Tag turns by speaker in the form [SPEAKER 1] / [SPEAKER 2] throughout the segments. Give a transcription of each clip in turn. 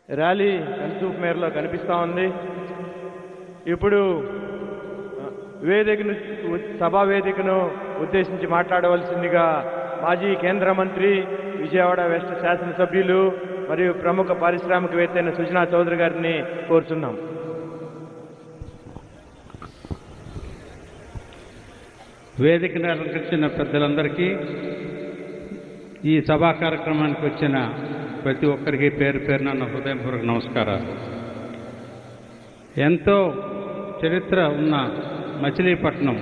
[SPEAKER 1] Rally కనుచూపు మేరలో కనిపిస్తూ ఉంది. ఇప్పుడు సభా వేదికను ఉద్దేశించి మాట్లాడవలసిందిగా మాజీ కేంద్ర మంత్రి, విజయవాడ వెస్ట్ శాసనసభ్యులు మరియు ప్రముఖ పారిశ్రామికవేత్త అయిన సుజనా చౌదరి గారిని కోరుచున్నాం.
[SPEAKER 2] వేదికను అలంకరించిన పెద్దలందరికీ, ఈ సభా కార్యక్రమానికి వచ్చిన ప్రతి ఒక్కరికి పేరు పేరున నా హృదయపూర్వక నమస్కారాలు. ఎంతో చరిత్ర ఉన్న మచిలీపట్నం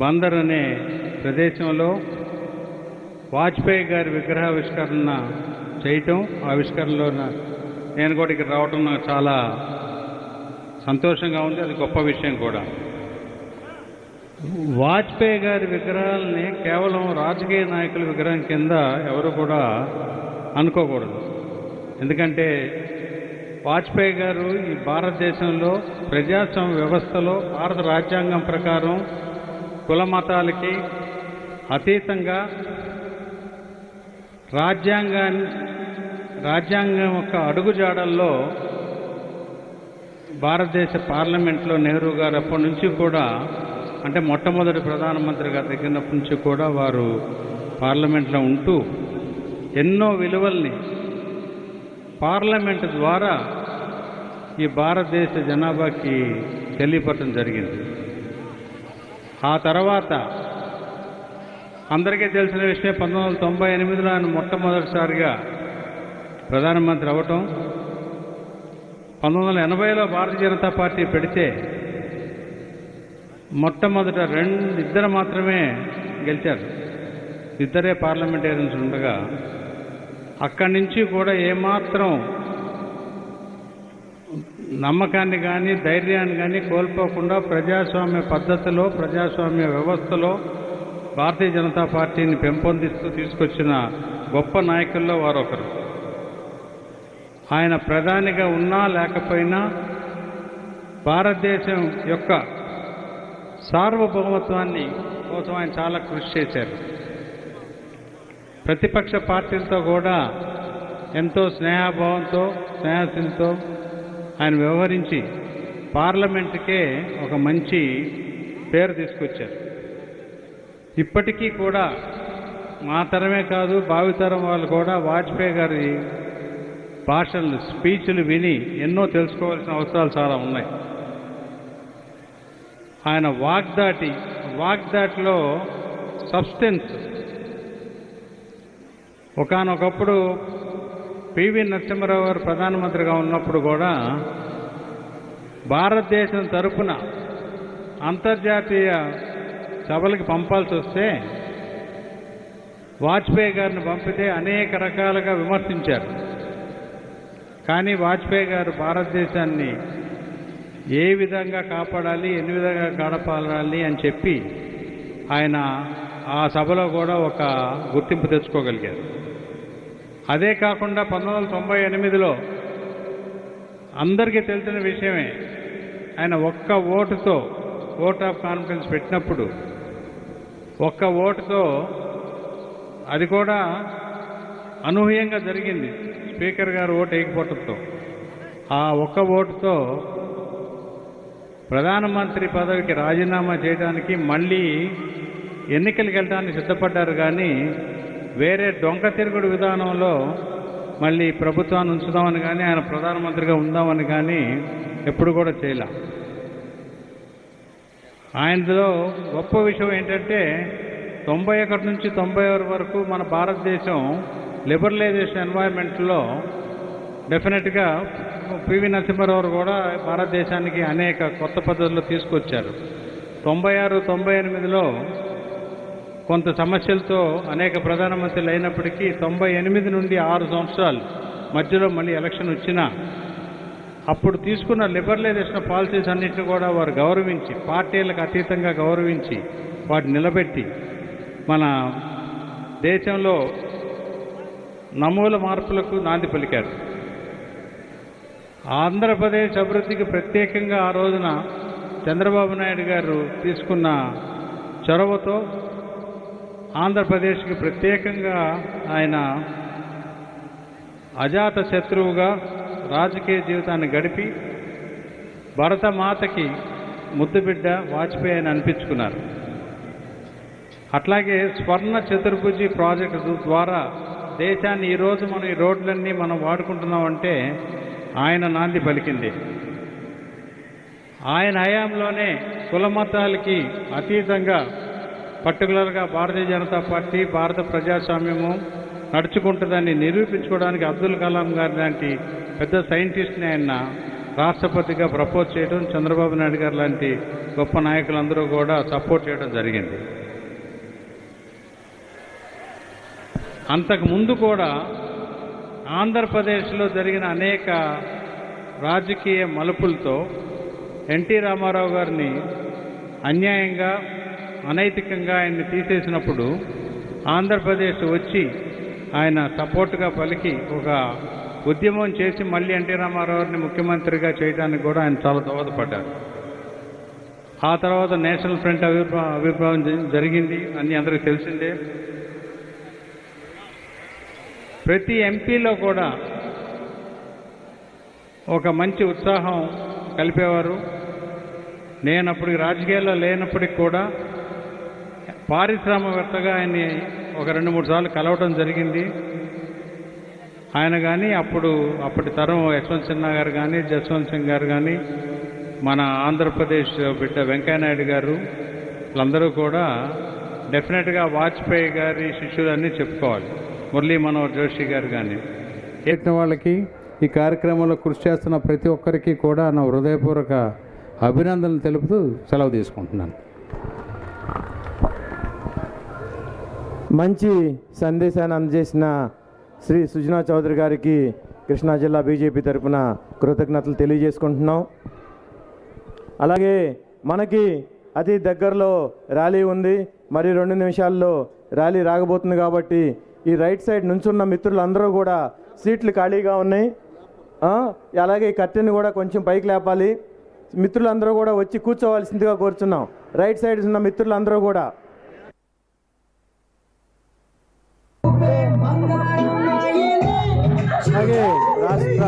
[SPEAKER 2] బందర్ అనే ప్రదేశంలో వాజ్పేయి గారి విగ్రహావిష్కరణ చేయటం, ఆవిష్కరణలో నేను కూడా ఇక్కడ రావటం నాకు చాలా సంతోషంగా ఉంది. అది గొప్ప విషయం కూడా. వాజ్పేయి గారి విగ్రహాలని కేవలం రాజకీయ నాయకుల విగ్రహం కింద ఎవరు కూడా అనుకోకూడదు. ఎందుకంటే వాజ్పేయి గారు ఈ భారతదేశంలో ప్రజాస్వామ్య వ్యవస్థలో భారత రాజ్యాంగం ప్రకారం కుల మతాలకి అతీతంగా రాజ్యాంగం యొక్క అడుగుజాడల్లో భారతదేశ పార్లమెంట్లో నెహ్రూ గారు అప్పటి నుంచి కూడా, అంటే మొట్టమొదటి ప్రధానమంత్రిగా తగ్గినప్పటి నుంచి కూడా వారు పార్లమెంట్లో ఉంటూ ఎన్నో విలువల్ని పార్లమెంటు ద్వారా ఈ భారతదేశ జనాభాకి తెలియపరచడం జరిగింది. ఆ తర్వాత అందరికీ తెలిసిన విషయం, 1998లో ఆయన మొట్టమొదటిసారిగా ప్రధానమంత్రి అవ్వటం, 1980లో భారతీయ జనతా పార్టీ పెడితే మొట్టమొదట ఇద్దరు మాత్రమే గెలిచారు. ఇద్దరే పార్లమెంటేరియన్స్ ఉండగా అక్కడి నుంచి కూడా ఏమాత్రం నమ్మకాన్ని కానీ ధైర్యాన్ని కానీ కోల్పోకుండా ప్రజాస్వామ్య పద్ధతిలో, ప్రజాస్వామ్య వ్యవస్థలో భారతీయ జనతా పార్టీని పెంపొందిస్తూ తీసుకొచ్చిన గొప్ప నాయకుల్లో వారొకరు. ఆయన ప్రధానిగా ఉన్నా లేకపోయినా భారతదేశం యొక్క సార్వభౌమత్వాన్ని కోసం ఆయన చాలా కృషి చేశారు. ప్రతిపక్ష పార్టీలతో కూడా ఎంతో స్నేహభావంతో, స్నేహశీలతో ఆయన వ్యవహరించి పార్లమెంటుకే ఒక మంచి పేరు తీసుకొచ్చారు. ఇప్పటికీ కూడా మా తరమే కాదు, భావితరం వాళ్ళు కూడా వాజ్పేయి గారి భాషలు, స్పీచ్లు విని ఎన్నో తెలుసుకోవాల్సిన అవసరాలు చాలా ఉన్నాయి. ఆయన వాగ్దాటిలో సబ్స్టెన్స్. ఒకానొకప్పుడు పివి నరసింహారావు గారు ప్రధానమంత్రిగా ఉన్నప్పుడు కూడా భారతదేశం తరపున అంతర్జాతీయ సభలకు పంపాల్సి వస్తే వాజ్పేయి గారిని పంపితే అనేక రకాలుగా విమర్శించారు. కానీ వాజ్పేయి గారు భారతదేశాన్ని ఏ విధంగా కాపాడాలి, ఎన్ని విధంగా గడపాలి అని చెప్పి ఆయన ఆ సభలో కూడా ఒక గుర్తింపు తెచ్చుకోగలిగారు. అదే కాకుండా 1998లో అందరికీ తెలిసిన విషయమే, ఆయన ఒక్క ఓటుతో ఓట్ ఆఫ్ కాన్ఫిడెన్స్ పెట్టినప్పుడు, ఒక్క ఓటుతో, అది కూడా అనూహ్యంగా జరిగింది, స్పీకర్ గారు ఓటు వేయకపోవడంతో, ఆ ఒక్క ఓటుతో ప్రధానమంత్రి పదవికి రాజీనామా చేయడానికి మళ్ళీ ఎన్నికలకు వెళ్ళడానికి సిద్ధపడ్డారు. కానీ వేరే డొంక తిరుగుడు విధానంలో మళ్ళీ ప్రభుత్వాన్ని ఉంచుదామని కానీ, ఆయన ప్రధానమంత్రిగా ఉందామని కానీ ఎప్పుడు కూడా చేయలే. ఆయనలో గొప్ప విషయం ఏంటంటే 91 నుంచి 96 వరకు మన భారతదేశం లిబరలైజేషన్ ఎన్వైర్మెంట్లో డెఫినెట్గా పివి నరసింహారావు కూడా భారతదేశానికి అనేక కొత్త పద్ధతులు తీసుకొచ్చారు. 96, 98లో కొంత సమస్యలతో అనేక ప్రధానమంత్రులు అయినప్పటికీ 98 నుండి 6 సంవత్సరాలు మధ్యలో మళ్ళీ ఎలక్షన్ వచ్చినా అప్పుడు తీసుకున్న లిబరలైజేషన్ పాలసీస్ అన్నింటినీ కూడా వారు గౌరవించి, పార్టీలకు అతీతంగా గౌరవించి వాటిని నిలబెట్టి మన దేశంలో నమూల మార్పులకు నాంది పలికారు. ఆంధ్రప్రదేశ్ అభివృద్ధికి ప్రత్యేకంగా ఆ రోజున చంద్రబాబు నాయుడు గారు తీసుకున్న చొరవతో ఆంధ్రప్రదేశ్కి ప్రత్యేకంగా ఆయన అజాత శత్రువుగా రాజకీయ జీవితాన్ని గడిపి భరతమాతకి ముద్దుబిడ్డ వాజ్పేయి అని అనిపించుకున్నారు. అట్లాగే స్వర్ణ చతుర్భుజి ప్రాజెక్టు ద్వారా దేశాన్ని ఈరోజు మనం ఈ రోడ్లన్నీ మనం వాడుకుంటున్నామంటే ఆయన నాంది పలికింది. ఆయన హయాంలోనే కులమతాలకి అతీతంగా పర్టికులర్గా భారతీయ జనతా పార్టీ భారత ప్రజాస్వామ్యము నడుచుకుంటుందని నిరూపించుకోవడానికి అబ్దుల్ కలాం గారి లాంటి పెద్ద సైంటిస్ట్ని ఆయన రాష్ట్రపతిగా ప్రపోజ్ చేయడం, చంద్రబాబు నాయుడు గారు లాంటి గొప్ప నాయకులందరూ కూడా సపోర్ట్ చేయడం జరిగింది. అంతకుముందు కూడా ఆంధ్రప్రదేశ్లో జరిగిన అనేక రాజకీయ మలుపులతో ఎన్టీ రామారావు గారిని అన్యాయంగా అనైతికంగా ఆయన్ని తీసేసినప్పుడు ఆంధ్రప్రదేశ్ వచ్చి ఆయన సపోర్ట్గా పలికి ఒక ఉద్యమం చేసి మళ్ళీ ఎన్టీ రామారావుని ముఖ్యమంత్రిగా చేయడానికి కూడా ఆయన చాలా దోహదపడ్డారు. ఆ తర్వాత నేషనల్ ఫ్రంట్ ఆవిర్భావం జరిగింది, అన్నీ అందరికీ తెలిసిందే. ప్రతి ఎంపీలో కూడా ఒక మంచి ఉత్సాహం కలిపేవారు. నేను అప్పుడు రాజకీయాల్లో లేనప్పటికి కూడా పారిశ్రామికవేత్తగా ఆయన్ని ఒక 2-3 సార్లు కలవడం జరిగింది. ఆయన కానీ అప్పటి తరం యశ్వంత్ సిన్హా గారు కానీ, జస్వంత్ సింగ్ గారు కానీ, మన ఆంధ్రప్రదేశ్ బిడ్డ వెంకయ్యనాయుడు గారు, వీళ్ళందరూ కూడా డెఫినెట్గా వాజ్పేయి గారి శిష్యులన్నీ చెప్పుకోవాలి. మురళీ మనోహర్ జోషి గారు కానీ
[SPEAKER 3] చేసిన వాళ్ళకి, ఈ కార్యక్రమంలో కృషి చేస్తున్న ప్రతి ఒక్కరికి కూడా నా హృదయపూర్వక అభినందనలు తెలుపుతూ సెలవు తీసుకుంటున్నాను.
[SPEAKER 4] మంచి సందేశాన్ని అందజేసిన శ్రీ సుజనా చౌదరి గారికి కృష్ణా జిల్లా బీజేపీ తరఫున కృతజ్ఞతలు తెలియజేసుకుంటున్నాం. అలాగే మనకి అతి దగ్గరలో ర్యాలీ ఉంది, మరి 2 నిమిషాల్లో ర్యాలీ రాగబోతుంది. కాబట్టి ఈ రైట్ సైడ్ నుంచున్న మిత్రులందరూ కూడా సీట్లు ఖాళీగా ఉన్నాయి. అలాగే ఈ కట్టెని కూడా కొంచెం పైకి లేపాలి. మిత్రులందరూ కూడా వచ్చి కూర్చోవలసిందిగా కోరుచున్నాం. రైట్ సైడ్ ఉన్న మిత్రులందరూ కూడా అలాగే రాష్ట్ర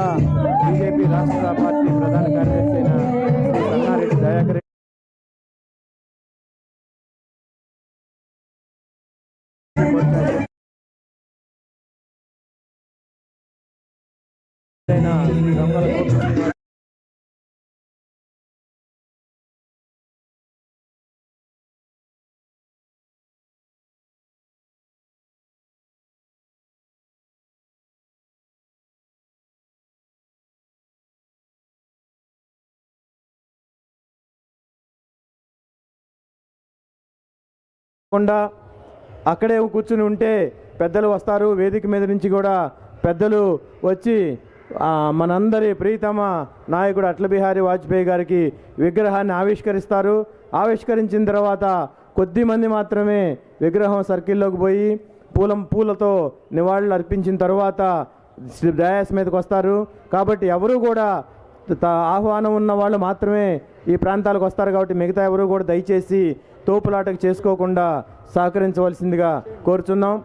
[SPEAKER 4] బీజేపీ రాష్ట్ర పార్టీ ప్రధాన కార్యదర్శి అయిన శ్రీ సన్నారెడ్డి దయాకర్ అక్కడే కూర్చుని ఉంటే పెద్దలు వస్తారు. వేదిక మీద నుంచి కూడా పెద్దలు వచ్చి మనందరి ప్రియతమ నాయకుడు అటల్ బిహారీ వాజ్పేయి గారికి విగ్రహాన్ని ఆవిష్కరిస్తారు. ఆవిష్కరించిన తర్వాత కొద్దిమంది మాత్రమే విగ్రహం సర్కిల్లోకి పోయి పూలతో నివాళులు అర్పించిన తర్వాత డయాస్ మీదకి వస్తారు. కాబట్టి ఎవరు కూడా ఆహ్వానం ఉన్న వాళ్ళు మాత్రమే ఈ ప్రాంతాలకు వస్తారు. కాబట్టి మిగతా ఎవరు కూడా దయచేసి తోపులాటకు చేసుకోకుండా సహకరించవలసిందిగా కోరుచున్నాం.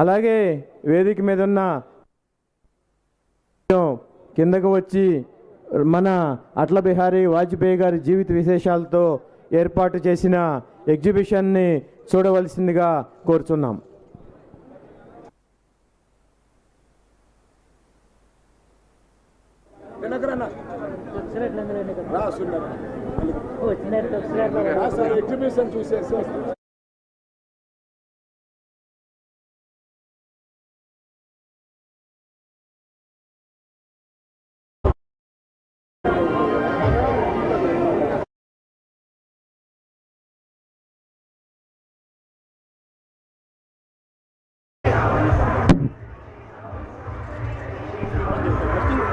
[SPEAKER 4] అలాగే వేదిక మీద ఉన్న కిందకు వచ్చి మన అటల్ బిహారీ వాజ్పేయి గారి జీవిత విశేషాలతో ఏర్పాటు చేసిన ఎగ్జిబిషన్ని చూడవలసిందిగా కోరుచున్నాం.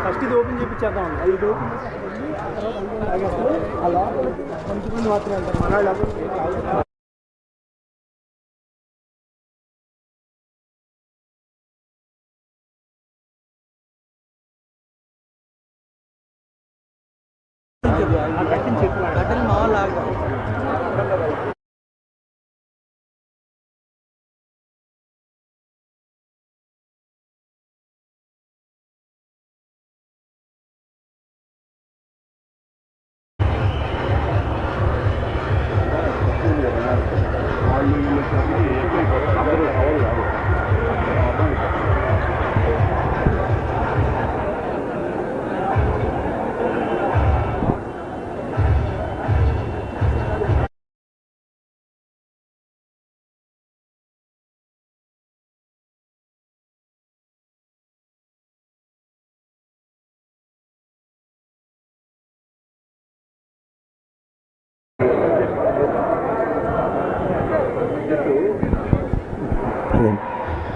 [SPEAKER 4] ఫస్ట్ ఇది ఓపెన్ చేయించేద్దాం. ఇది ఓపెన్ ఆ లోపల కొంతమంది మాత్రమే వెళ్తారు, మన వాళ్ళు ఎవరు.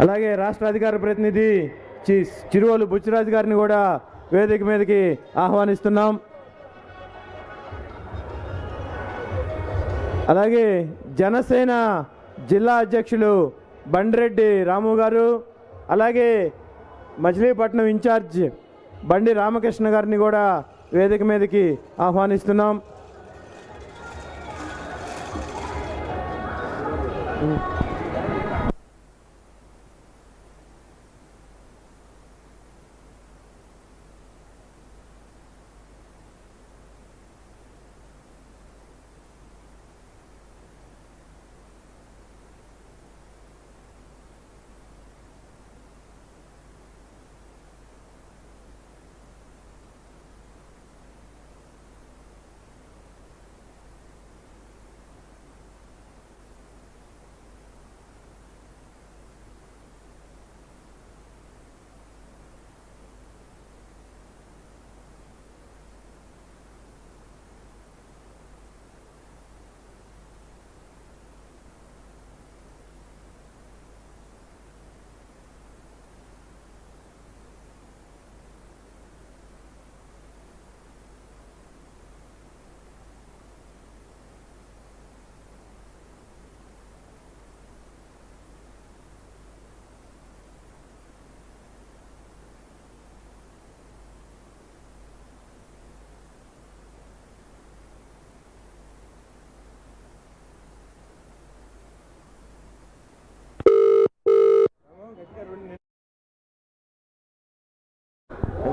[SPEAKER 4] అలాగే రాష్ట్ర అధికార ప్రతినిధి చిరువోలు బుచ్చిరాజు గారిని కూడా వేదిక మీదకి ఆహ్వానిస్తున్నాం. అలాగే జనసేన జిల్లా అధ్యక్షులు బండిరెడ్డి రాము గారు, అలాగే మచిలీపట్నం ఇన్ఛార్జ్ బండి రామకృష్ణ గారిని కూడా వేదిక మీదకి ఆహ్వానిస్తున్నాం.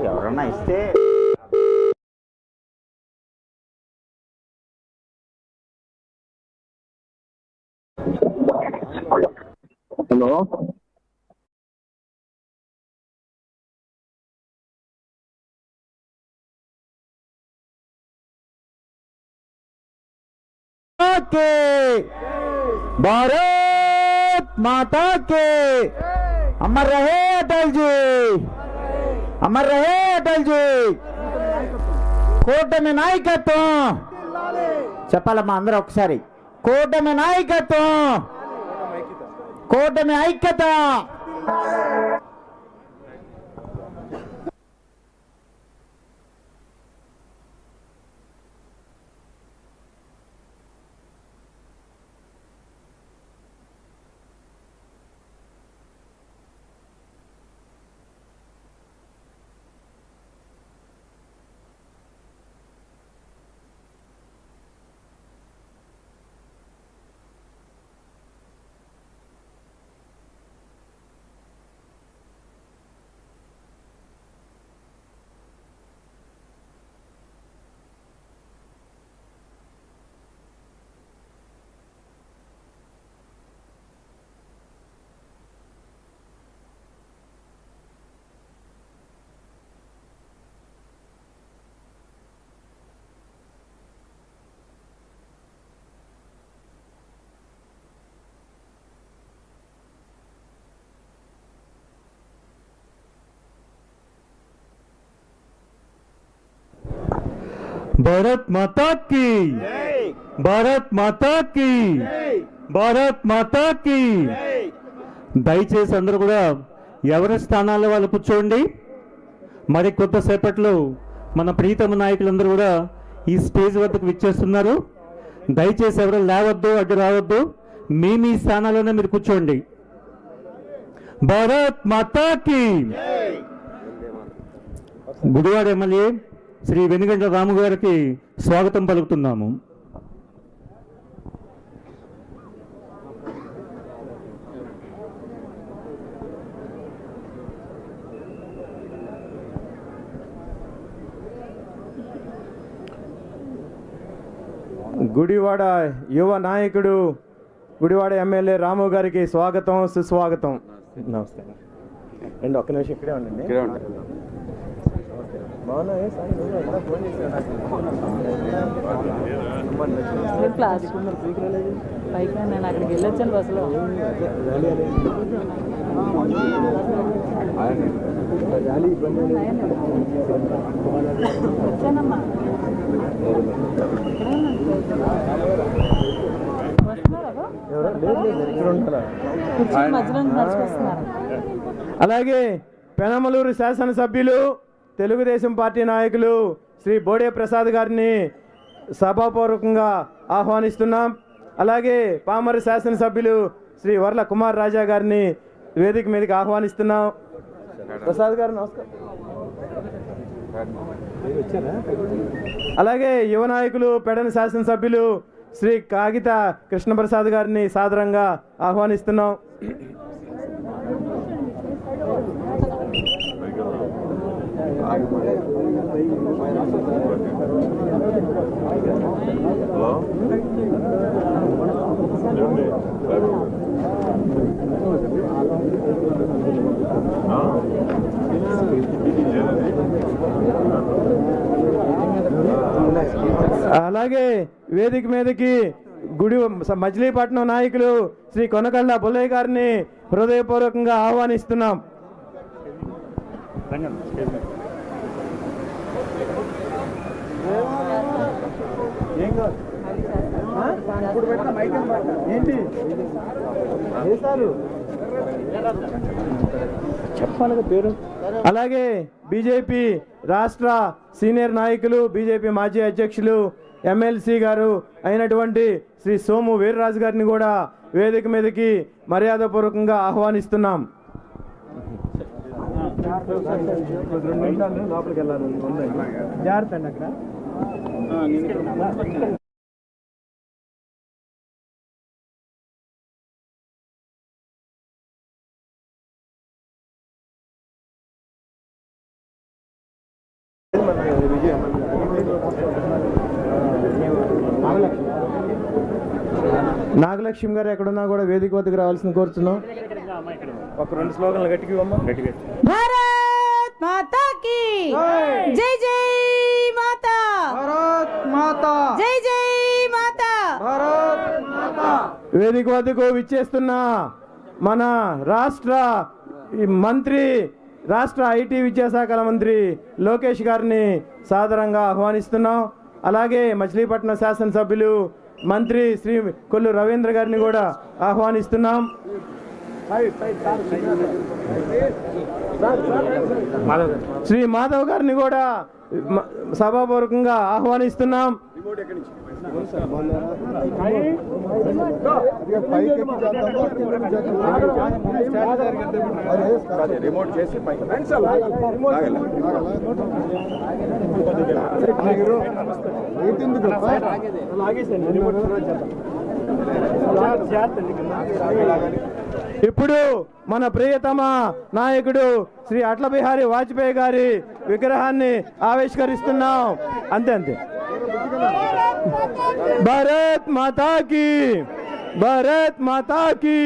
[SPEAKER 5] ఎవరన్నా ఇస్తే హలో भारत माता के अमर रहे अटल जी, अमर रहे अटल जी. కూటమి నాయకత్వం చెప్పాలమ్మా అందరూ ఒకసారి. కూటమి నాయకత్వం, కూటమి ఐక్యత.
[SPEAKER 6] भारत माता की, भारत माता की, భారత్ మాతాకి. దయచేసి అందరూ కూడా ఎవరి స్థానాల్లో వాళ్ళు కూర్చోండి. మరి కొద్దిసేపట్లో మన ప్రీతమ నాయకులందరూ కూడా ఈ స్టేజ్ వద్దకు విచ్చేస్తున్నారు. దయచేసి ఎవరు లేవద్దు, అడ్డు రావద్దు. మీ స్థానాల్లోనే మీరు కూర్చోండి. భారత్ మాతాకి. గుడివాడ ఎమ్మెల్యే శ్రీ వెనుగండ్ల రాము గారికి స్వాగతం పలుకుతున్నాము.
[SPEAKER 4] గుడివాడ యువ నాయకుడు గుడివాడ ఎమ్మెల్యే రాము గారికి స్వాగతం, సుస్వాగతం. నమస్తే అండి. ఒక్క నిమిషం ఇక్కడే ఉండండి.
[SPEAKER 7] పైకి నేను అక్కడికి వెళ్ళొచ్చాను బస్సులో. వచ్చానమ్మా.
[SPEAKER 4] అలాగే పెనమలూరు శాసనసభ్యులు తెలుగుదేశం పార్టీ నాయకులు శ్రీ బోడే ప్రసాద్ గారిని సభాపూర్వకంగా ఆహ్వానిస్తున్నాం. అలాగే పామరు శాసనసభ్యులు శ్రీ వర్ల కుమార్ రాజా గారిని వేదిక మీదకి ఆహ్వానిస్తున్నాం. ప్రసాద్ గారు నమస్కారం. అలాగే యువ నాయకులు పెడన శాసనసభ్యులు శ్రీ కాగిత కృష్ణప్రసాద్ గారిని సాదరంగా ఆహ్వానిస్తున్నాం. అలాగే వేదిక మీదకి మచిలీపట్నం నాయకులు శ్రీ కొనకళ్ళ బుల్లయ్య గారిని హృదయపూర్వకంగా ఆహ్వానిస్తున్నాం. అలాగే బీజేపీ రాష్ట్ర సీనియర్ నాయకులు, బీజేపీ మాజీ అధ్యక్షులు, ఎమ్మెల్సీ గారు అయినటువంటి శ్రీ సోము వీర్రాజు గారిని కూడా వేదిక మీదకి మర్యాదపూర్వకంగా ఆహ్వానిస్తున్నాం. నాగలక్ష్మి గారు ఎక్కడున్నా కూడా వేదిక వద్దకు రావాల్సింది కోరుతున్నాం. ఒక 2 స్లోగన్లు గట్టిగా
[SPEAKER 7] భారత్ మాతా కీ జై జై మాతా, భారత్ మాతా జై జై మాతా, భారత్ మాతా.
[SPEAKER 4] వేదిక వద్దకు విచ్చేస్తున్న మన రాష్ట్ర మంత్రి, రాష్ట్ర ఐటీ విద్యాశాఖ మంత్రి లోకేష్ గారిని సాదరంగా ఆహ్వానిస్తున్నాం. అలాగే మచిలీపట్నం శాసనసభ్యులు మంత్రి శ్రీ కొల్లు రవీంద్ర గారిని కూడా ఆహ్వానిస్తున్నాం. శ్రీ మాధవ్ గారిని కూడా సభాపూర్వకంగా ఆహ్వానిస్తున్నాం. ఇప్పుడు మన ప్రియతమ నాయకుడు శ్రీ అటల్ బిహారీ వాజ్పేయి గారి విగ్రహాన్ని ఆవిష్కరిస్తున్నాం. అంతే అంతే. భారత్ మాతా కీ, భారత్ మాతా కీ.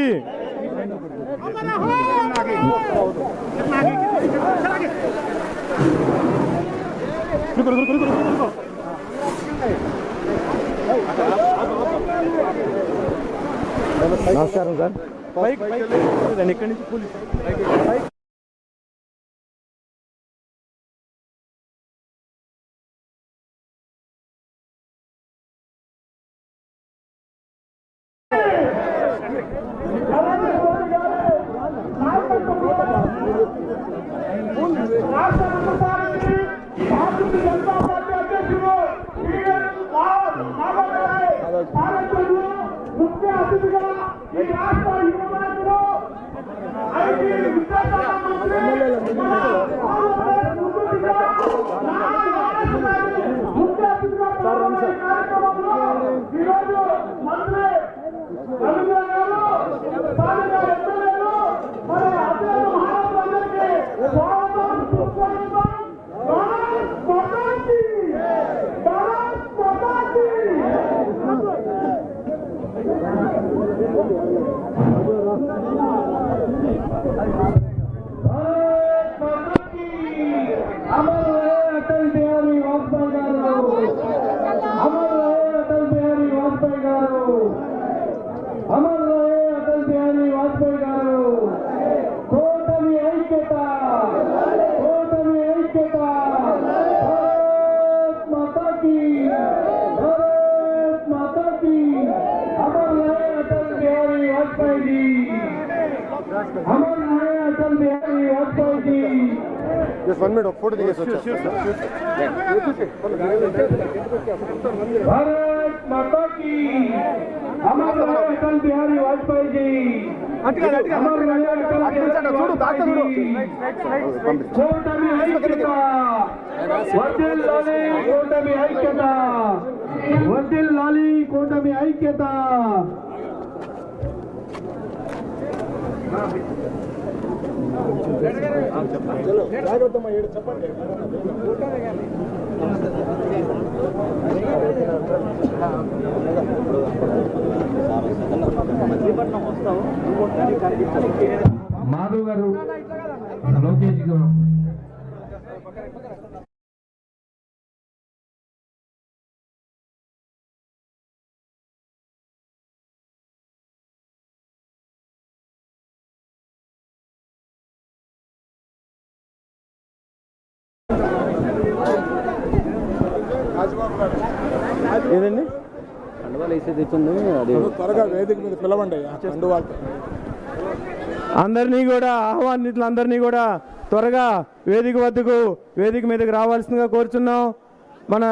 [SPEAKER 4] నమస్కారం సార్. ఇక్కడి నుంచి పోలీసు
[SPEAKER 8] రాష్ట్ర Just 1 minute, photo दिखे सोचा।
[SPEAKER 9] भारत माता की अमर रहे अटल बिहारी वाजपेयी जी। अमर रहे अटल बिहारी కూటమి ఐక్యత వర్ధిల్లాలి కూటమి ఐక్యత వర్ధిల్లాలి కూటమి ఐక్యత మాధవ్ గారు లోకేష్ గారు
[SPEAKER 4] ఏదండి
[SPEAKER 8] త్వరగా వేదిక మీద పిలవండి కండువాలతో
[SPEAKER 4] అందరినీ కూడా ఆహ్వానితులందరినీ కూడా త్వరగా వేదిక మీదకి రావాల్సిందిగా కోరుచున్నాం. మన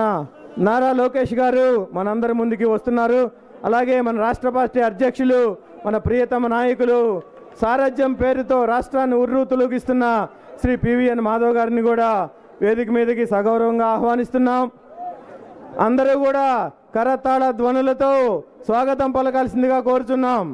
[SPEAKER 4] నారా లోకేష్ గారు మనందరి ముందుకి వస్తున్నారు. అలాగే మన రాష్ట్ర పార్టీ అధ్యక్షులు మన ప్రియతమ నాయకులు సారథ్యం పేరుతో రాష్ట్రాన్ని ఉర్రూతులోకిస్తున్న శ్రీ పివిఎన్ మాధవ్ గారిని కూడా వేదిక మీదకి సగౌరవంగా ఆహ్వానిస్తున్నాం. అందరూ కూడా కరతాళ ధ్వనులతో స్వాగతం పలకాల్సిందిగా కోరుచున్నాం.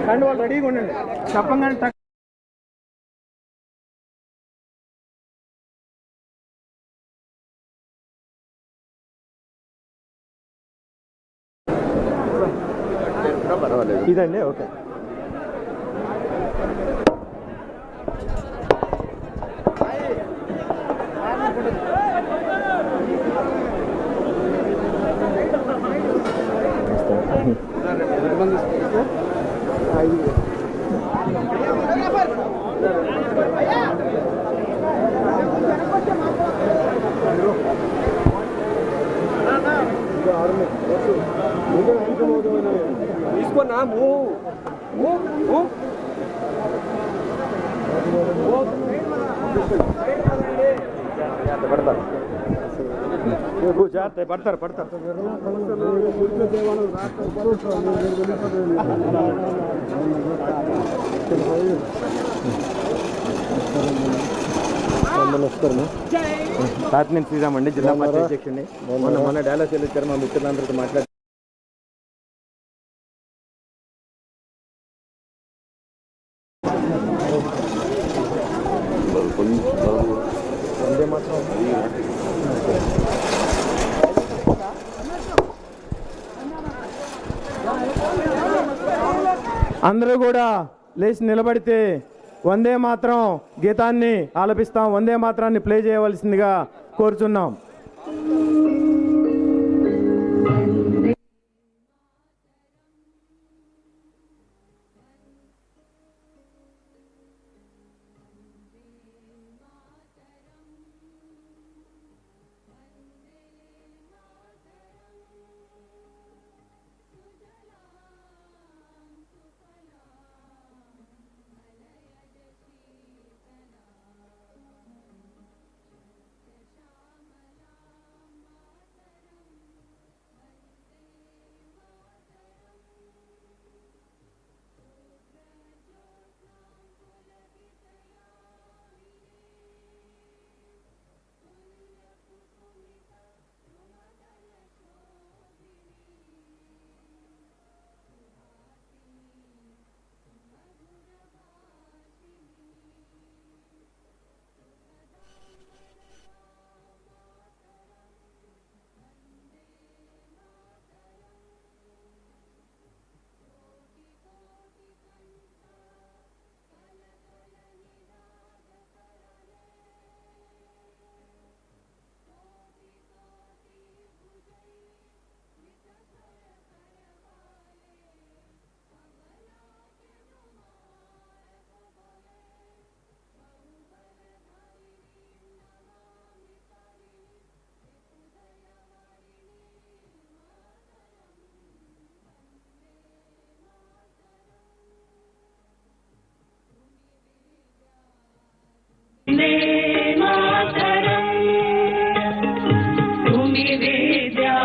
[SPEAKER 8] కండు వాళ్ళు రెడీగా ఉండండి చెప్పంగానే
[SPEAKER 4] ఇదండి ఓకే.
[SPEAKER 8] తీసుకున్నా
[SPEAKER 4] పడతారు సాత్నేని శ్రీరామ్ అండి, జిల్లా పార్టీ అధ్యక్షుడిని. మొన్న డైలాగ్స్ వెళ్ళొచ్చారు మా మిత్రులందరితో మాట్లాడి అందరూ కూడా లేచి నిలబడితే వందే మాత్రం గీతాన్ని ఆలపిస్తాం. వందే మాత్రాన్ని ప్లే చేయవలసిందిగా కోరుచున్నాం.
[SPEAKER 10] तुम्ही विद्या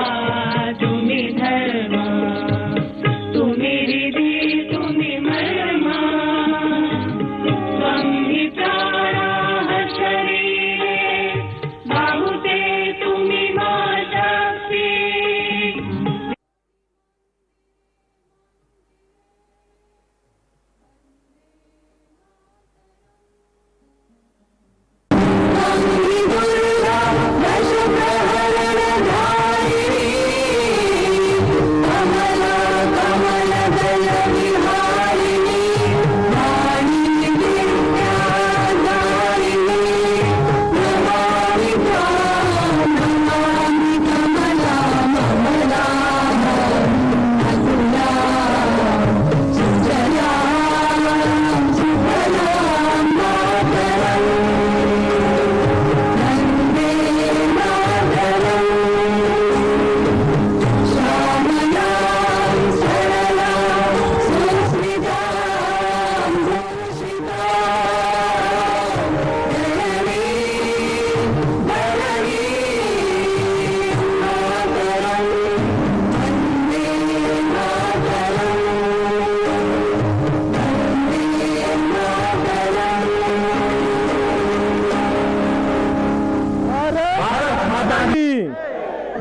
[SPEAKER 10] तुम्ही धर्म तुम्ही विधी तुम्ही मर्म त्वं हि प्राणाः शरीरे बाहुते तुम्ही मा शक्ती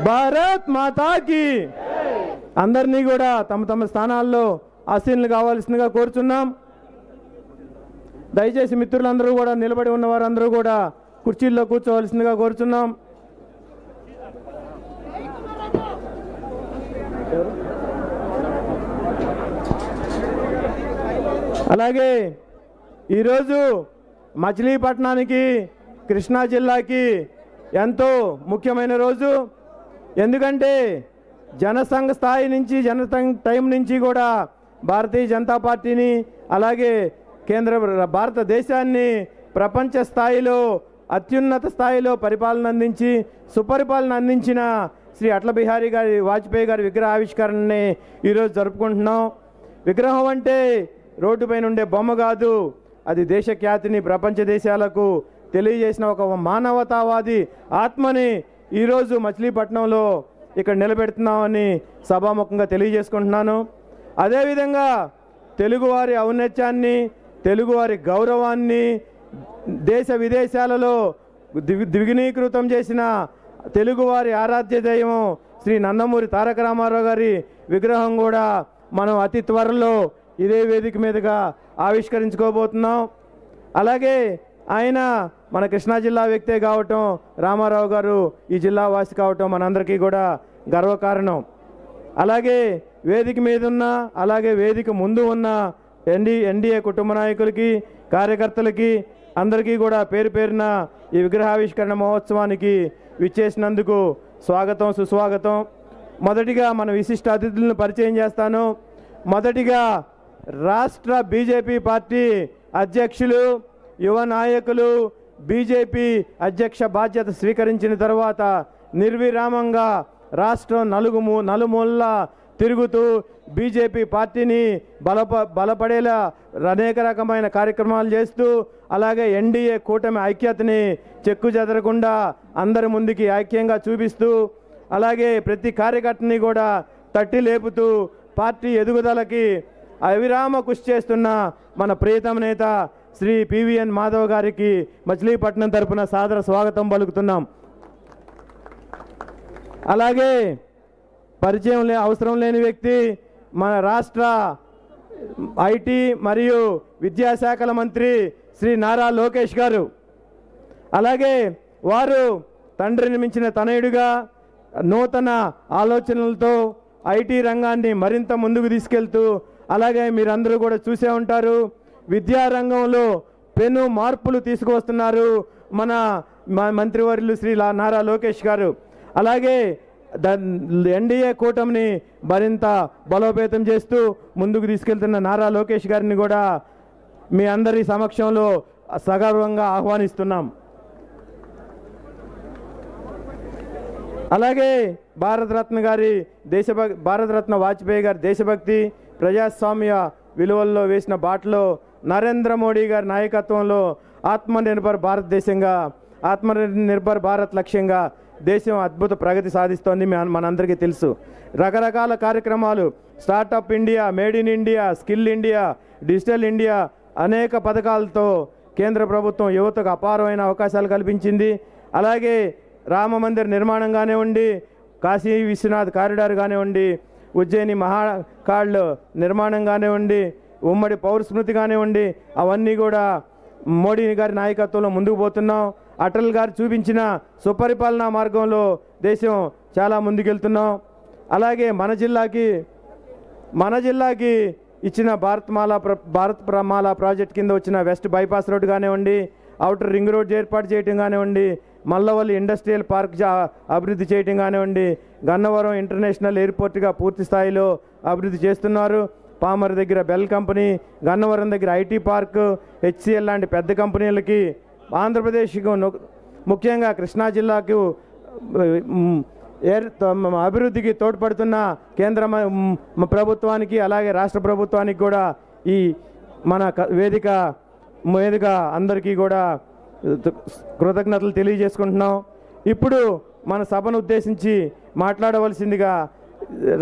[SPEAKER 4] భారత్ మాతాకి. అందరినీ కూడా తమ తమ స్థానాల్లో ఆసీనులు కావాల్సిందిగా కోరుచున్నాం. దయచేసి మిత్రులందరూ కూడా నిలబడి ఉన్న వారందరూ కూడా కుర్చీల్లో కూర్చోవలసిందిగా కోరుచున్నాం. అలాగే ఈరోజు మచిలీపట్నానికి కృష్ణా జిల్లాకి ఎంతో ముఖ్యమైన రోజు. ఎందుకంటే జనసంఘ స్థాయి నుంచి జనసంఘ టైం నుంచి కూడా భారతీయ జనతా పార్టీని అలాగే కేంద్ర భారతదేశాన్ని ప్రపంచ స్థాయిలో అత్యున్నత స్థాయిలో పరిపాలన అందించి సుపరిపాలన అందించిన శ్రీ అటల్ బిహారీ గారి వాజ్పేయి గారి విగ్రహ ఆవిష్కరణని ఈరోజు జరుపుకుంటున్నాం. విగ్రహం అంటే రోడ్డుపైన ఉండే బొమ్మ కాదు, అది దేశ ఖ్యాతిని ప్రపంచ దేశాలకు తెలియజేసిన ఒక మానవతావాది ఆత్మని ఈరోజు మచిలీపట్నంలో ఇక్కడ నిలబెడుతున్నామని సభాముఖంగా తెలియజేసుకుంటున్నాను. అదేవిధంగా తెలుగువారి ఔన్నత్యాన్ని తెలుగువారి గౌరవాన్ని దేశ విదేశాలలో ద్విగుణీకృతం చేసిన తెలుగువారి ఆరాధ్య దైవం శ్రీ నందమూరి తారక రామారావు గారి విగ్రహం కూడా మనం అతి త్వరలో ఇదే వేదిక మీదుగా ఆవిష్కరించుకోబోతున్నాం. అలాగే ఆయన మన కృష్ణా జిల్లా వ్యక్తే కావటం, రామారావు గారు ఈ జిల్లా వాసి కావటం మనందరికీ కూడా గర్వకారణం. అలాగే వేదిక మీద ఉన్న అలాగే వేదిక ముందు ఉన్న ఎన్డీఏ కుటుంబ నాయకులకి కార్యకర్తలకి అందరికీ కూడా పేరు పేరున ఈ విగ్రహావిష్కరణ మహోత్సవానికి విచ్చేసినందుకు స్వాగతం సుస్వాగతం. మొదటిగా మన విశిష్ట అతిథులను పరిచయం చేస్తాను. మొదటిగా రాష్ట్ర బీజేపీ పార్టీ అధ్యక్షులు యువ నాయకులు బీజేపీ అధ్యక్ష బాధ్యత స్వీకరించిన తర్వాత నిర్విరామంగా రాష్ట్రం నలుమూలలా తిరుగుతూ బీజేపీ పార్టీని బలపడేలా అనేక రకమైన కార్యక్రమాలు చేస్తూ అలాగే ఎన్డీఏ కూటమి ఐక్యతని చెక్కు చెదరకుండా అందరి ముందుకి ఐక్యంగా చూపిస్తూ అలాగే ప్రతి కార్యకర్తని కూడా తట్టి లేపుతూ పార్టీ ఎదుగుదలకి అవిరామ కృషి చేస్తున్న మన ప్రియతమ నేత శ్రీ పివిఎన్ మాధవ్ గారికి మచిలీపట్నం తరపున సాదర స్వాగతం పలుకుతున్నాం. అలాగే పరిచయం అవసరం లేని వ్యక్తి మన రాష్ట్ర ఐటీ మరియు విద్యాశాఖల మంత్రి శ్రీ నారా లోకేష్ గారు. అలాగే వారు తండ్రిని మించిన తనయుడిగా నూతన ఆలోచనలతో ఐటీ రంగాన్ని మరింత ముందుకు తీసుకెళ్తూ అలాగే మీరందరూ కూడా చూసే ఉంటారు విద్యారంగంలో పెను మార్పులు తీసుకువస్తున్నారు మన మంత్రివర్యులు శ్రీ నారా లోకేష్ గారు. అలాగే ఎన్డీఏ కూటమిని మరింత బలోపేతం చేస్తూ ముందుకు తీసుకెళ్తున్న నారా లోకేష్ గారిని కూడా మీ అందరి సమక్షంలో సగర్వంగా ఆహ్వానిస్తున్నాం. అలాగే భారతరత్న వాజ్పేయి గారి దేశభక్తి ప్రజాస్వామ్య విలువల్లో వేసిన బాటలో నరేంద్ర మోడీ గారి నాయకత్వంలో ఆత్మనిర్భర్ భారతదేశంగా ఆత్మనిర్భర్ భారత్ లక్ష్యంగా దేశం అద్భుత ప్రగతి సాధిస్తోంది, మనందరికీ తెలుసు. రకరకాల కార్యక్రమాలు, startup India, made in India, skill India, digital India, అనేక పథకాలతో కేంద్ర ప్రభుత్వం యువతకు అపారమైన అవకాశాలు కల్పించింది. అలాగే రామ మందిర్ నిర్మాణం కానివ్వండి, కాశీ విశ్వనాథ్ కారిడార్ కానివ్వండి, ఉజ్జయిని మహాకాళ్ నిర్మాణం కానివ్వండి, ఉమ్మడి పౌర స్మృతి కానివ్వండి, అవన్నీ కూడా మోడీ గారి నాయకత్వంలో ముందుకు పోతున్నాం. అటల్ గారు చూపించిన సుపరిపాలనా మార్గంలో దేశం చాలా ముందుకెళ్తున్నాం. అలాగే మన జిల్లాకి ఇచ్చిన భారత్ మాల ప్రాజెక్ట్ కింద వచ్చిన వెస్ట్ బైపాస్ రోడ్ కానివ్వండి, అవుటర్ రింగ్ రోడ్ ఏర్పాటు చేయటం కానివ్వండి, మల్లవల్లి ఇండస్ట్రియల్ పార్క్ అభివృద్ధి చేయటం కానివ్వండి, గన్నవరం ఇంటర్నేషనల్ ఎయిర్పోర్ట్గా పూర్తి స్థాయిలో అభివృద్ధి చేస్తున్నారు. పామర్ దగ్గర బెల్ కంపెనీ, గన్నవరం దగ్గర ఐటీ పార్క్, హెచ్సిఎల్ లాంటి పెద్ద కంపెనీలకి, ఆంధ్రప్రదేశ్కు ముఖ్యంగా కృష్ణా జిల్లాకు అభివృద్ధికి తోడ్పడుతున్న కేంద్ర ప్రభుత్వానికి అలాగే రాష్ట్ర ప్రభుత్వానికి కూడా ఈ మన వేదిక అందరికీ కూడా కృతజ్ఞతలు తెలియజేసుకుంటున్నాం. ఇప్పుడు మన సభను ఉద్దేశించి మాట్లాడవలసిందిగా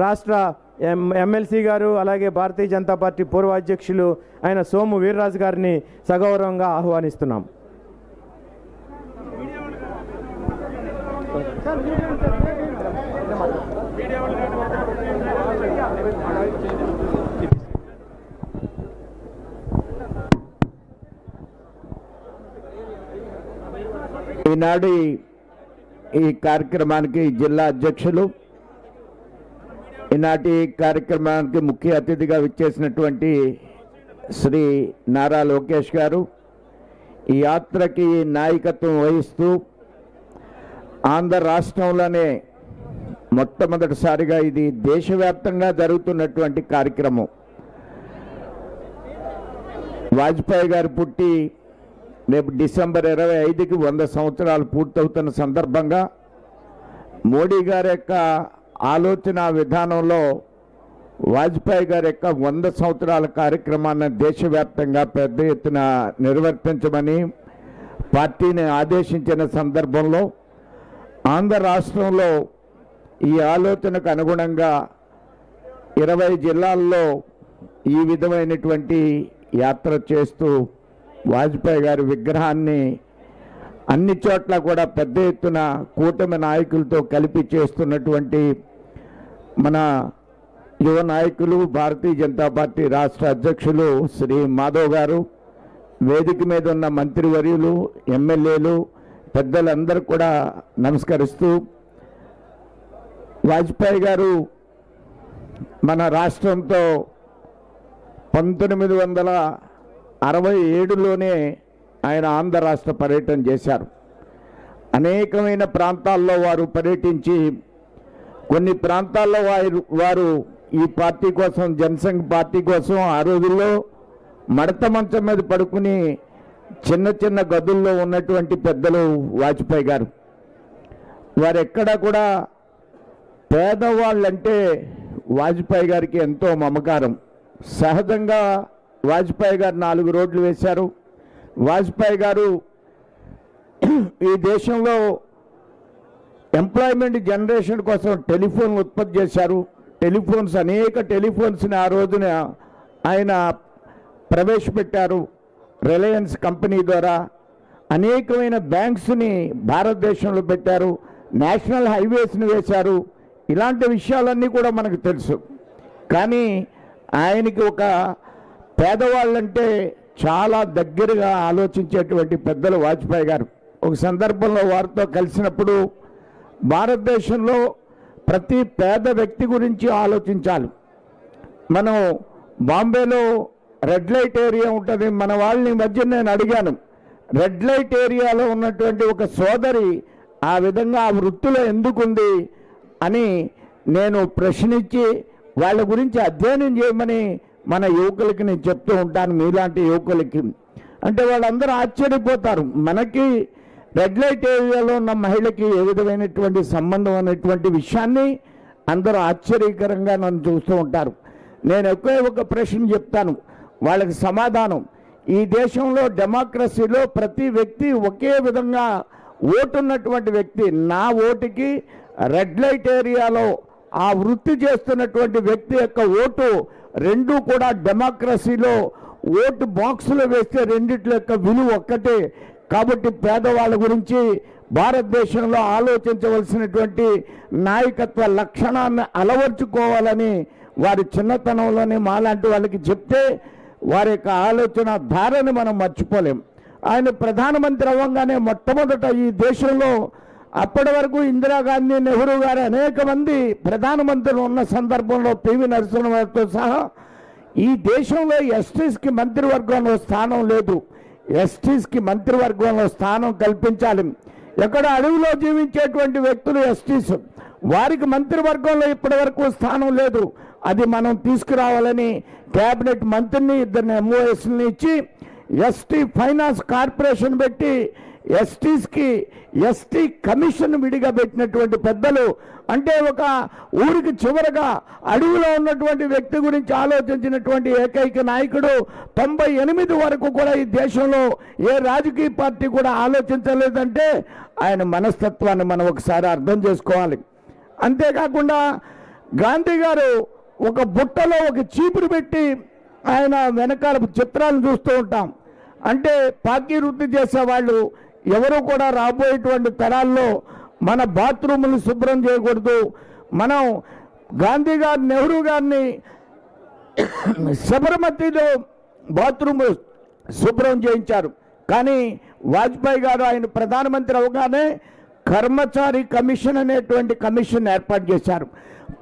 [SPEAKER 4] రాష్ట్ర ఎమ్మెల్సీ గారు అలాగే భారతీయ జనతా పార్టీ పూర్వ అధ్యక్షులు అయిన సోము వీర్రాజు గారిని సగౌరవంగా ఆహ్వానిస్తున్నాం.
[SPEAKER 5] ఈనాడు ఈ కార్యక్రమానికి జిల్లా అధ్యక్షులు, ఈనాటి కార్యక్రమానికి ముఖ్య అతిథిగా విచ్చేసినటువంటి శ్రీ నారా లోకేష్ గారు, ఈ యాత్రకి నాయకత్వం వహిస్తూ ఆంధ్ర రాష్ట్రంలోనే మొట్టమొదటిసారిగా ఇది దేశవ్యాప్తంగా జరుగుతున్నటువంటి కార్యక్రమం. వాజ్పేయి గారు పుట్టి రేపు డిసెంబర్ 25కి 100 సంవత్సరాలు పూర్తవుతున్న సందర్భంగా మోడీ గారి యొక్క ఆలోచన విధానంలో వాజ్పేయి గారి యొక్క 100 సంవత్సరాల కార్యక్రమాన్ని దేశవ్యాప్తంగా పెద్ద ఎత్తున నిర్వర్తించమని పార్టీని ఆదేశించిన సందర్భంలో ఆంధ్ర రాష్ట్రంలో ఈ ఆలోచనకు అనుగుణంగా 20 జిల్లాల్లో ఈ విధమైనటువంటి యాత్ర చేస్తూ వాజ్పేయి గారి విగ్రహాన్ని అన్ని చోట్ల కూడా పెద్ద ఎత్తున కూటమి నాయకులతో కలిపి చేస్తున్నటువంటి మన యువ నాయకులు, భారతీయ జనతా పార్టీ రాష్ట్ర అధ్యక్షులు శ్రీ మాధవ్ గారు, వేదిక మీద ఉన్న మంత్రివర్యులు, ఎమ్మెల్యేలు, పెద్దలందరూ కూడా నమస్కరిస్తూ, వాజ్పేయి గారు మన రాష్ట్రంతో 1967లోనే ఆయన ఆంధ్ర రాష్ట్ర పర్యటన చేశారు. అనేకమైన ప్రాంతాల్లో వారు పర్యటించి కొన్ని ప్రాంతాల్లో వారు ఈ పార్టీ కోసం, జనసంఘ్ పార్టీ కోసం ఆ రోజుల్లో మడత మంచం మీద పడుకుని చిన్న చిన్న గదుల్లో ఉన్నటువంటి పెద్దలు వాజ్పేయి గారు. వారు ఎక్కడా కూడా పేదవాళ్ళంటే వాజ్పేయి గారికి ఎంతో మమకారం. సహజంగా వాజ్పేయి గారు 4 రోడ్లు వేశారు. వాజ్పేయి గారు ఈ దేశంలో ఎంప్లాయ్మెంట్ జనరేషన్ కోసం టెలిఫోన్ ఉత్పత్తి చేశారు. అనేక టెలిఫోన్స్ని ఆ రోజున ఆయన ప్రవేశపెట్టారు. రిలయన్స్ కంపెనీ ద్వారా అనేకమైన బ్యాంక్స్ని భారతదేశంలో పెట్టారు. నేషనల్ హైవేస్ని వేశారు. ఇలాంటి విషయాలన్నీ కూడా మనకు తెలుసు. కానీ ఆయనకి ఒక పేదవాళ్ళంటే చాలా దగ్గరగా ఆలోచించేటువంటి పెద్దలు వాజ్పేయి గారు. ఒక సందర్భంలో వారితో కలిసినప్పుడు భారతదేశంలో ప్రతి పేద వ్యక్తి గురించి ఆలోచించాలి. మనం బాంబేలో రెడ్ లైట్ ఏరియా ఉంటుంది. మన వాళ్ళని మధ్య నేను అడిగాను, రెడ్ లైట్ ఏరియాలో ఉన్నటువంటి ఒక సోదరి ఆ విధంగా ఆ వృత్తిలో ఎందుకుంది అని నేను ప్రశ్నించి వాళ్ళ గురించి అధ్యయనం చేయమని మన యువకులకి నేను చెప్తూ ఉంటాను. మీలాంటి యువకులకి అంటే వాళ్ళందరూ ఆశ్చర్యపోతారు. మనకి రెడ్ లైట్ ఏరియాలో ఉన్న మహిళకి ఏ విధమైనటువంటి సంబంధం అనేటువంటి విషయాన్ని అందరూ ఆశ్చర్యకరంగా నన్ను చూస్తూ ఉంటారు. నేను ఒక ప్రశ్న చెప్తాను, వాళ్ళకి సమాధానం. ఈ దేశంలో డెమోక్రసీలో ప్రతి వ్యక్తి ఒకే విధంగా ఓటున్నటువంటి వ్యక్తి. నా ఓటుకి రెడ్ లైట్ ఏరియాలో ఆ వృత్తి చేస్తున్నటువంటి వ్యక్తి యొక్క ఓటు రెండూ కూడా డెమోక్రసీలో ఓటు బాక్సులో వేస్తే రెండిట్ల యొక్క విలువ ఒక్కటే. కాబట్టి పేదవాళ్ళ గురించి భారతదేశంలో ఆలోచించవలసినటువంటి నాయకత్వ లక్షణాన్ని అలవర్చుకోవాలని వారి చిన్నతనంలోనే మాలాంటి వాళ్ళకి చెప్తే వారి యొక్క ఆలోచన ధారని మనం మర్చిపోలేం. ఆయన ప్రధానమంత్రి అవ్వగానే మొట్టమొదట ఈ దేశంలో అప్పటి వరకు ఇందిరాగాంధీ, నెహ్రూ గారు అనేక మంది ప్రధానమంత్రులు ఉన్న సందర్భంలో పివి నరసింహరావుతో సహా ఈ దేశంలో ఎస్టీస్కి మంత్రివర్గంలో స్థానం లేదు. ఎస్టీస్కి మంత్రివర్గంలో స్థానం కల్పించాలి. ఎక్కడ అడవిలో జీవించేటువంటి వ్యక్తులు ఎస్టీస్, వారికి మంత్రివర్గంలో ఇప్పటి వరకు స్థానం లేదు. అది మనం తీసుకురావాలని కేబినెట్ మంత్రిని, 2 MOSని ఇచ్చి ఎస్టీ ఫైనాన్స్ కార్పొరేషన్ పెట్టి ఎస్టీస్కి ఎస్టీ కమిషన్ విడిగా పెట్టినటువంటి పెద్దలు. అంటే ఒక ఊరికి చివరగా అడవిలో ఉన్నటువంటి వ్యక్తి గురించి ఆలోచించినటువంటి ఏకైక నాయకుడు. 98 వరకు కూడా ఈ దేశంలో ఏ రాజకీయ పార్టీ కూడా ఆలోచించలేదంటే ఆయన మనస్తత్వాన్ని మనం ఒకసారి అర్థం చేసుకోవాలి. అంతేకాకుండా గాంధీ గారు ఒక బుట్టలో ఒక చీపురు పెట్టి ఆయన వెనకాల చిత్రాలు చూస్తూ ఉంటాం. అంటే పాకీ వృత్తి చేసేవాళ్ళు ఎవరు కూడా రాబోయేటువంటి తరాల్లో మన బాత్రూములు శుభ్రం చేయకూడదు. మనం గాంధీ గారు, నెహ్రూ గారిని శబరమతిలో బాత్రూమ్ శుభ్రం చేయించారు. కానీ వాజ్పేయి గారు ఆయన ప్రధానమంత్రి అవగానే కర్మచారి కమిషన్ అనేటువంటి కమిషన్ ఏర్పాటు చేశారు.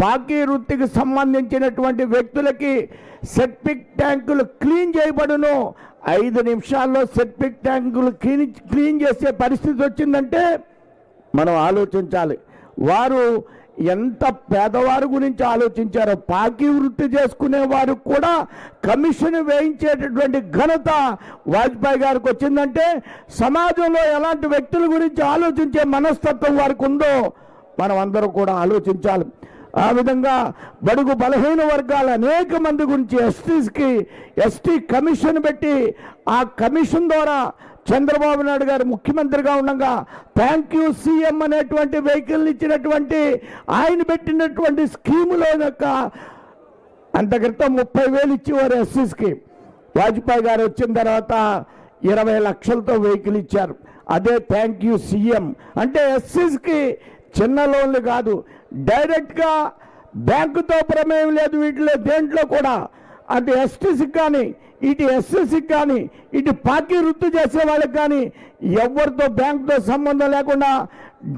[SPEAKER 5] పాకీ వృత్తికి సంబంధించినటువంటి వ్యక్తులకి సెప్టిక్ ట్యాంకులు క్లీన్ చేయబడును. 5 నిమిషాల్లో సెప్టిక్ ట్యాంకులు క్లీన్ చేసే పరిస్థితి వచ్చిందంటే మనం ఆలోచించాలి. వారు ఎంత పేదవారి గురించి ఆలోచించారో. పాకీ వృత్తి చేసుకునే వారు కూడా కమిషన్ వేయించేటటువంటి ఘనత వాజ్పేయి గారికి వచ్చిందంటే సమాజంలో ఎలాంటి వ్యక్తుల గురించి ఆలోచించే మనస్తత్వం వారికి ఉందో మనం అందరూ కూడా ఆలోచించాలి. ఆ విధంగా బడుగు బలహీన వర్గాల అనేక మంది గురించి ఎస్టీస్కి ఎస్టీ కమిషన్ పెట్టి ఆ కమిషన్ ద్వారా చంద్రబాబు నాయుడు గారు ముఖ్యమంత్రిగా ఉండగా థ్యాంక్ యూ సీఎం అనేటువంటి వెహికల్ ఇచ్చినటువంటి ఆయన పెట్టినటువంటి స్కీములో యొక్క అంత క్రితం 30,000 ఇచ్చేవారు ఎస్సీస్కి. వాజ్పేయి గారు వచ్చిన తర్వాత 20 లక్షలతో వెహికల్ ఇచ్చారు. అదే థ్యాంక్ యూ సీఎం. అంటే ఎస్సీస్కి చిన్న లోన్లు కాదు, డైరెక్ట్గా బ్యాంకుతో ప్రమేయం లేదు వీటిలో దేంట్లో కూడా. అటు ఎస్టీసీకి కానీ ఇటు ఎస్సీసీకి కానీ ఇటు పార్టీ వృత్తి చేసే వాళ్ళకి కానీ ఎవరితో బ్యాంకుతో సంబంధం లేకుండా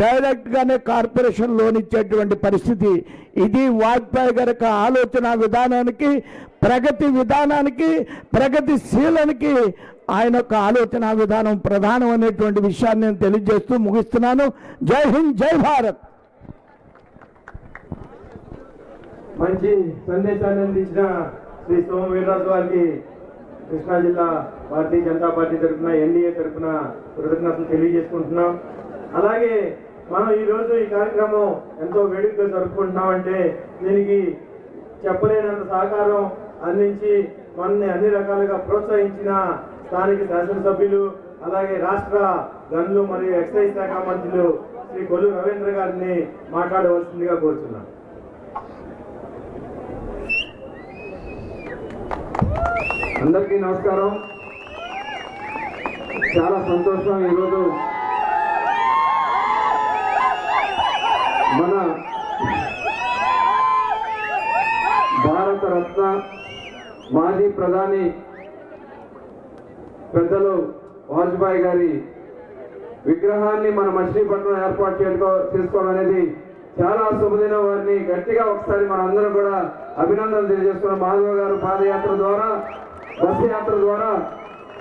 [SPEAKER 5] డైరెక్ట్గానే కార్పొరేషన్ లోన్ ఇచ్చేటువంటి పరిస్థితి. ఇది వాజ్పేయి గారి ఆలోచన విధానానికి, ప్రగతి విధానానికి, ప్రగతిశీలానికి ఆయన యొక్క ఆలోచన విధానం ప్రధానం అనేటువంటి విషయాన్ని నేను తెలియజేస్తూ ముగిస్తున్నాను. జై హింద్, జై భారత్.
[SPEAKER 4] మంచి సందేశాన్ని అందించిన శ్రీ సోమ వీర్రాజు గారికి కృష్ణా జిల్లా భారతీయ జనతా పార్టీ తరఫున, ఎన్డీఏ తరఫున కృతజ్ఞతలు తెలియజేసుకుంటున్నాం. అలాగే మనం ఈరోజు ఈ కార్యక్రమం ఎంతో వేడుకగా జరుపుకుంటున్నామంటే దీనికి చెప్పలేనంత సహకారం అందించి మనల్ని అన్ని రకాలుగా ప్రోత్సహించిన స్థానిక శాసనసభ్యులు, అలాగే రాష్ట్ర గన్లు మరియు ఎక్సైజ్ శాఖ మంత్రులు శ్రీ కొల్లు రవీంద్ర గారిని మాట్లాడవలసిందిగా కోరుతున్నాం.
[SPEAKER 11] అందరికీ నమస్కారం. చాలా సంతోషం ఈరోజు మన భారత రత్న మాజీ ప్రధాని పెద్దలు వాజ్పేయి గారి విగ్రహాన్ని మన మచిలీపట్నం ఏర్పాటు చేసుకోవడం అనేది చాలా శుభదినం. వారిని గట్టిగా ఒకసారి మనందరం కూడా అభినందనలు తెలియజేస్తున్నాం. మాధవ్ గారు పాదయాత్ర ద్వారా, బస్సు యాత్ర ద్వారా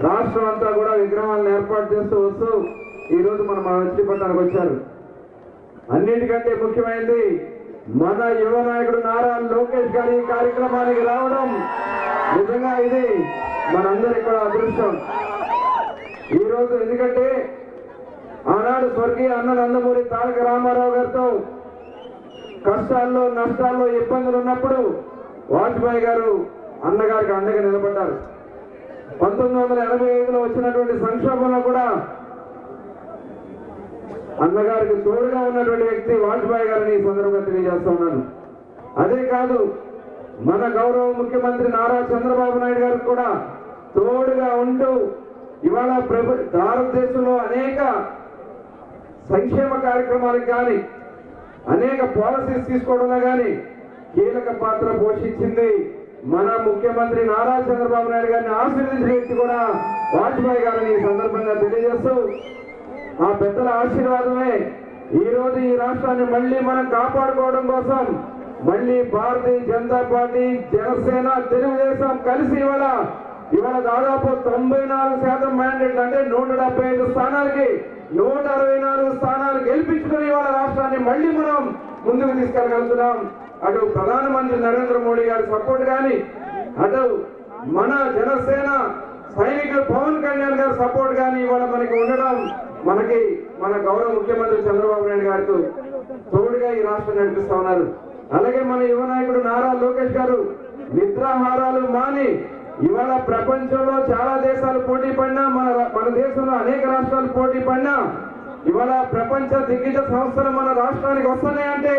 [SPEAKER 11] రాష్ట్రం అంతా కూడా విగ్రహాలను ఏర్పాటు చేస్తూ వస్తూ ఈరోజు మన మచిలీపట్నానికి వచ్చారు. అన్నిటికంటే ముఖ్యమైనది మన యువ నాయకుడు నారా లోకేష్ గారి ఈ కార్యక్రమానికి రావడం నిజంగా ఇది మనందరికి కూడా అదృష్టం ఈరోజు. ఎందుకంటే ఆనాడు స్వర్గీయ అన్న నందమూరి తారక రామారావు గారితో కష్టాల్లో, నష్టాల్లో, ఇబ్బందులు ఉన్నప్పుడు వాజ్పేయి గారు అన్నగారికి అండగా నిలబడ్డారు. 1985లో వచ్చినటువంటి సంక్షోభంలో కూడా అన్నగారికి తోడుగా ఉన్నటువంటి వ్యక్తి వాజ్పేయి గారిని ఈ సందర్భంగా తెలియజేస్తా ఉన్నాను. అదే కాదు, మన గౌరవ ముఖ్యమంత్రి నారా చంద్రబాబు నాయుడు గారికి కూడా తోడుగా ఉంటూ ఇవాళ భారతదేశంలో అనేక సంక్షేమ కార్యక్రమాలకు కానీ అనేక పాలసీస్ తీసుకోవడంలో కానీ కీలక పాత్ర పోషించింది మన ముఖ్యమంత్రి నారా చంద్రబాబు నాయుడు గారిని ఆశీర్వదించిన వ్యక్తి కూడా వాజ్పేయి గారిని ఈ సందర్భంగా తెలియజేస్తూ ఆ పెద్దల ఆశీర్వాదమే ఈ రోజు ఈ రాష్ట్రాన్ని మళ్ళీ మనం కాపాడుకోవడం కోసం మళ్ళీ భారతీయ జనతా పార్టీ, జనసేన, తెలుగుదేశం కలిసి ఇవాళ దాదాపు 94% మ్యాండేట్లు అంటే 175 స్థానాలకి 164 స్థానాలు గెలిపించుకుని ఇవాళ రాష్ట్రాన్ని మళ్ళీ మనం ముందుకు తీసుకెళ్ళగలుగుతున్నాం. అటు ప్రధానమంత్రి నరేంద్ర మోడీ గారి సపోర్ట్ కానీ, అటు మన జనసేన సైనికులు పవన్ కళ్యాణ్ గారి సపోర్ట్ కానీ ఇవాళ మనకి ఉండడం, మనకి మన గౌరవ ముఖ్యమంత్రి చంద్రబాబు నాయుడు గారికి తోడుగా ఈ రాష్ట్రం నడిపిస్తా ఉన్నారు. అలాగే మన యువ నాయకుడు నారా లోకేష్ గారు నిద్రాహారాలు మాని ఇవాళ ప్రపంచంలో చాలా దేశాలు పోటీ పడినా, మన దేశంలో అనేక రాష్ట్రాలు పోటీ పడినా ఇవాళ ప్రపంచ దిగ్గజ సంస్థలు మన రాష్ట్రానికి వస్తున్నాయంటే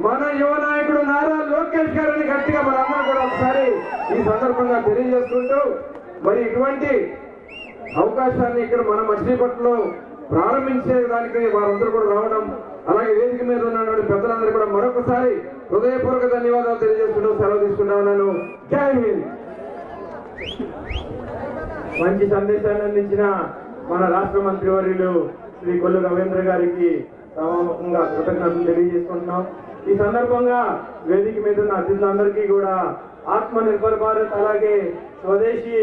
[SPEAKER 11] మన యువ నాయకుడు నారా లోకేష్ గారిని గట్టిగా మనందరం కూడా ఒకసారి ఈ సందర్భంగా తెలియజేసుకుంటూ, మరి ఇటువంటి అవకాశాన్ని ఇక్కడ మన మచిలీపట్నంలో ప్రారంభించే దానికి వారందరూ కూడా రావడం, అలాగే వేదిక మీద ఉన్నటువంటి పెద్దలందరూ కూడా మరొకసారి హృదయపూర్వక ధన్యవాదాలు తెలియజేసుకుంటూ సెలవు తీసుకుంటా ఉన్నాను. జై హింద్. మంచి సందేశాన్ని అందించిన మన రాష్ట్ర మంత్రివర్యులు శ్రీ కొల్లు రవీంద్ర గారికి సమాముఖంగా కృతజ్ఞతలు తెలియజేసుకుంటున్నాం. ఈ సందర్భంగా వేదిక మీద ఉన్న అతిథులందరికీ కూడా ఆత్మ నిర్భర్ భారత్ అలాగే స్వదేశీ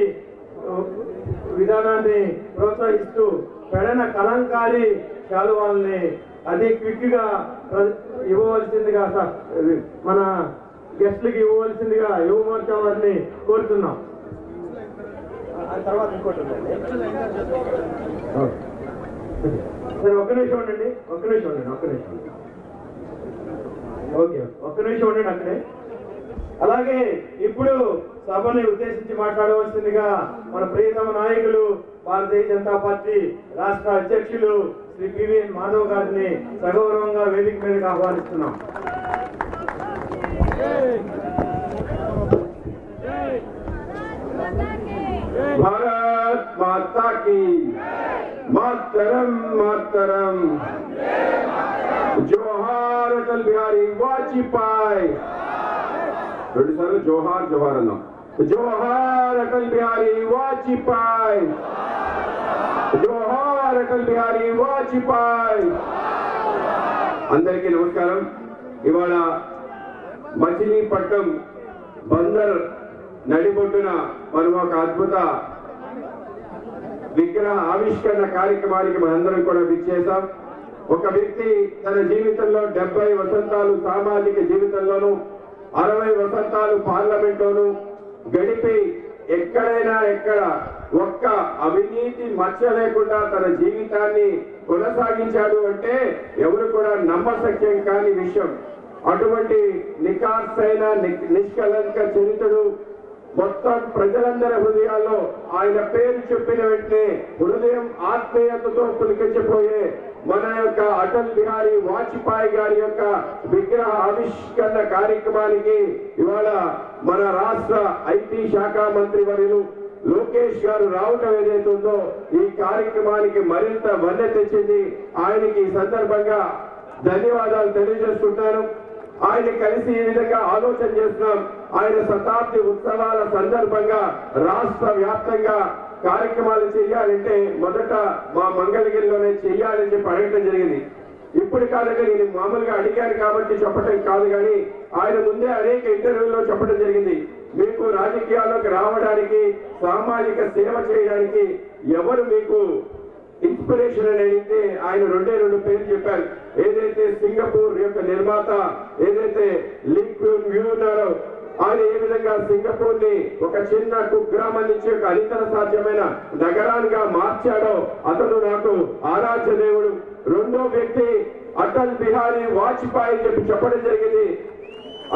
[SPEAKER 11] విధానాన్ని ప్రోత్సహిస్తూ పెడన కలంకారీ శాలువాల్ని అతి క్విక్ గా ఇవ్వవలసిందిగా మన గెస్ట్లకి ఇవ్వవలసిందిగా యువ మోర్చా వారిని కోరుతున్నాం. తర్వాత ఇంకోటి సరే, ఒక్క నిమిషం ఉండండి. ఓకే, ఒక్క నిమిషం ఉండండి అక్కడే. అలాగే ఇప్పుడు సభని ఉద్దేశించి మాట్లాడవలసిందిగా మన ప్రియతమ నాయకులు భారతీయ జనతా పార్టీ రాష్ట్ర అధ్యక్షులు శ్రీ పివిఎన్ మాధవ్ గారిని సగౌరవంగా వేదిక మీదకి ఆహ్వానిస్తున్నాం.
[SPEAKER 5] भारत माता की मातरम मातरम, जोहार अटल बिहारी वाजपेयी. రెండు సార్లు జోహార్ జోహార్ అన్నాం. జోహార్ అటల్ బిహారీ వాజపేయి, జోహార్ అటల్ బిహారీ వాజపేయి. అందరికీ నమస్కారం. ఇవాళ మచిలీపట్నం బందర్ నడిబొడ్డున మనం ఒక అద్భుత విగ్రహ ఆవిష్కరణ కార్యక్రమానికి మనందరం కూడా విచ్చేసాం. ఒక వ్యక్తి తన జీవితంలో 70 వసంతాలు సామాజిక జీవితంలోనూ 60 వసంతాలు పార్లమెంట్లోనూ గడిపి ఎక్కడైనా ఎక్కడ ఒక్క అవినీతి మచ్చ లేకుండా తన జీవితాన్ని కొనసాగించాడు అంటే ఎవరు కూడా నమ్మశక్యం కాని విషయం. అటువంటి నికార్సైన నిష్కలంక చరిత్రుడు మొత్తం ప్రజలందరి హృదయాల్లో ఆయన పేరు చెప్పిన వెంటనే హృదయం ఆత్మీయతతో పులికించిపోయే మన యొక్క అటల్ బిహారీ వాజపేయి గారి యొక్క విగ్రహ ఆవిష్కరణ కార్యక్రమానికి ఇవాళ మన రాష్ట్ర ఐటీ శాఖ మంత్రి వర్యులు లోకేష్ గారు రావటం ఏదైతుందో ఈ కార్యక్రమానికి మరింత వన్నె తెచ్చింది. ఆయనకి ఈ సందర్భంగా ధన్యవాదాలు తెలియజేస్తుంటాను. ఆయన కలిసి ఈ విధంగా ఆలోచన చేస్తున్నాం. ఆయన శతాబ్ది ఉత్సవాల సందర్భంగా రాష్ట్ర వ్యాప్తంగా కార్యక్రమాలు చేయాలంటే మొదట మా మంగళగిరిలోనే చేయాలని చెప్పి అడగటం జరిగింది. ఇప్పుడు కాదంటే నేను మామూలుగా అడిగాను కాబట్టి చెప్పటం కాదు, కానీ ఆయన ముందే అనేక ఇంటర్వ్యూల్లో చెప్పడం జరిగింది. మీకు రాజకీయాల్లోకి రావడానికి, సామాజిక సేవ చేయడానికి ఎవరు మీకు ఇన్స్పిరేషన్ అని అడిగితే ఆయన 2 పేర్లు చెప్పారు. ఏదైతే సింగపూర్ యొక్క నిర్మాత ఏదైతే లీ క్యూన్ యూ ఉన్నారో ఆయన ఏ విధంగా సింగపూర్ ని ఒక చిన్న కుగ్రామం నుంచి ఒక అనితర సాధ్యమైన నగరాలుగా మార్చాడో అతను నాకు ఆరాధ్య దేవుడు. రెండో వ్యక్తి అటల్ బిహారీ వాజపేయి చెప్పి చెప్పడం జరిగింది.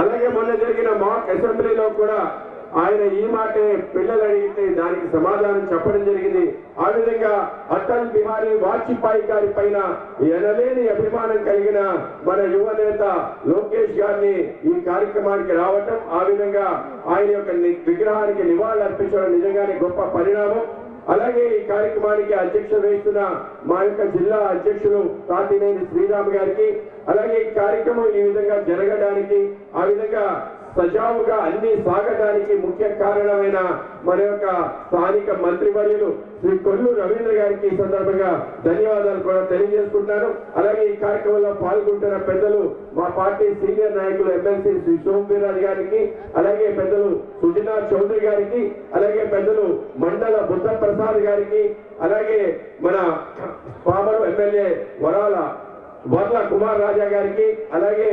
[SPEAKER 5] అలాగే మొన్న జరిగిన మాక్ అసెంబ్లీలో కూడా
[SPEAKER 11] ఆయన ఈ మాటే పిల్లలు అడిగితే దానికి సమాధానం చెప్పడం జరిగింది. ఆ విధంగా అటల్ బిహారీ వాజ్పేయి గారి పైన ఎనలేని అభిమానం కలిగిన మన యువ నేత లోకేష్ గారిని ఈ కార్యక్రమానికి రావటం, ఆ విధంగా ఆయన యొక్క విగ్రహానికి నివాళులు అర్పించడం నిజంగానే గొప్ప పరిణామం. అలాగే ఈ కార్యక్రమానికి అధ్యక్షత వహిస్తున్న మా యొక్క జిల్లా అధ్యక్షులు తాతినేని శ్రీరామ్ గారికి, అలాగే ఈ కార్యక్రమం ఈ విధంగా జరగడానికి, ఆ విధంగా సజావుగా అన్ని సాగడానికి ముఖ్య కారణమైన మన యొక్క స్థానిక మంత్రివర్యులు శ్రీ కొల్లు రవీంద్ర గారికి ఈ సందర్భంగా ధన్యవాదాలు కూడా తెలియజేసుకుంటున్నాను. అలాగే ఈ కార్యక్రమంలో పాల్గొంటున్న పెద్దలు మా పార్టీ సీనియర్ నాయకులు ఎమ్మెల్సీ శ్రీ సోమవీర్రాజు గారికి, అలాగే పెద్దలు సుజనా చౌదరి గారికి, అలాగే పెద్దలు మండల బుద్ధ ప్రసాద్ గారికి, అలాగే మన పామరు ఎమ్మెల్యే వర్ల కుమార్ రాజా గారికి, అలాగే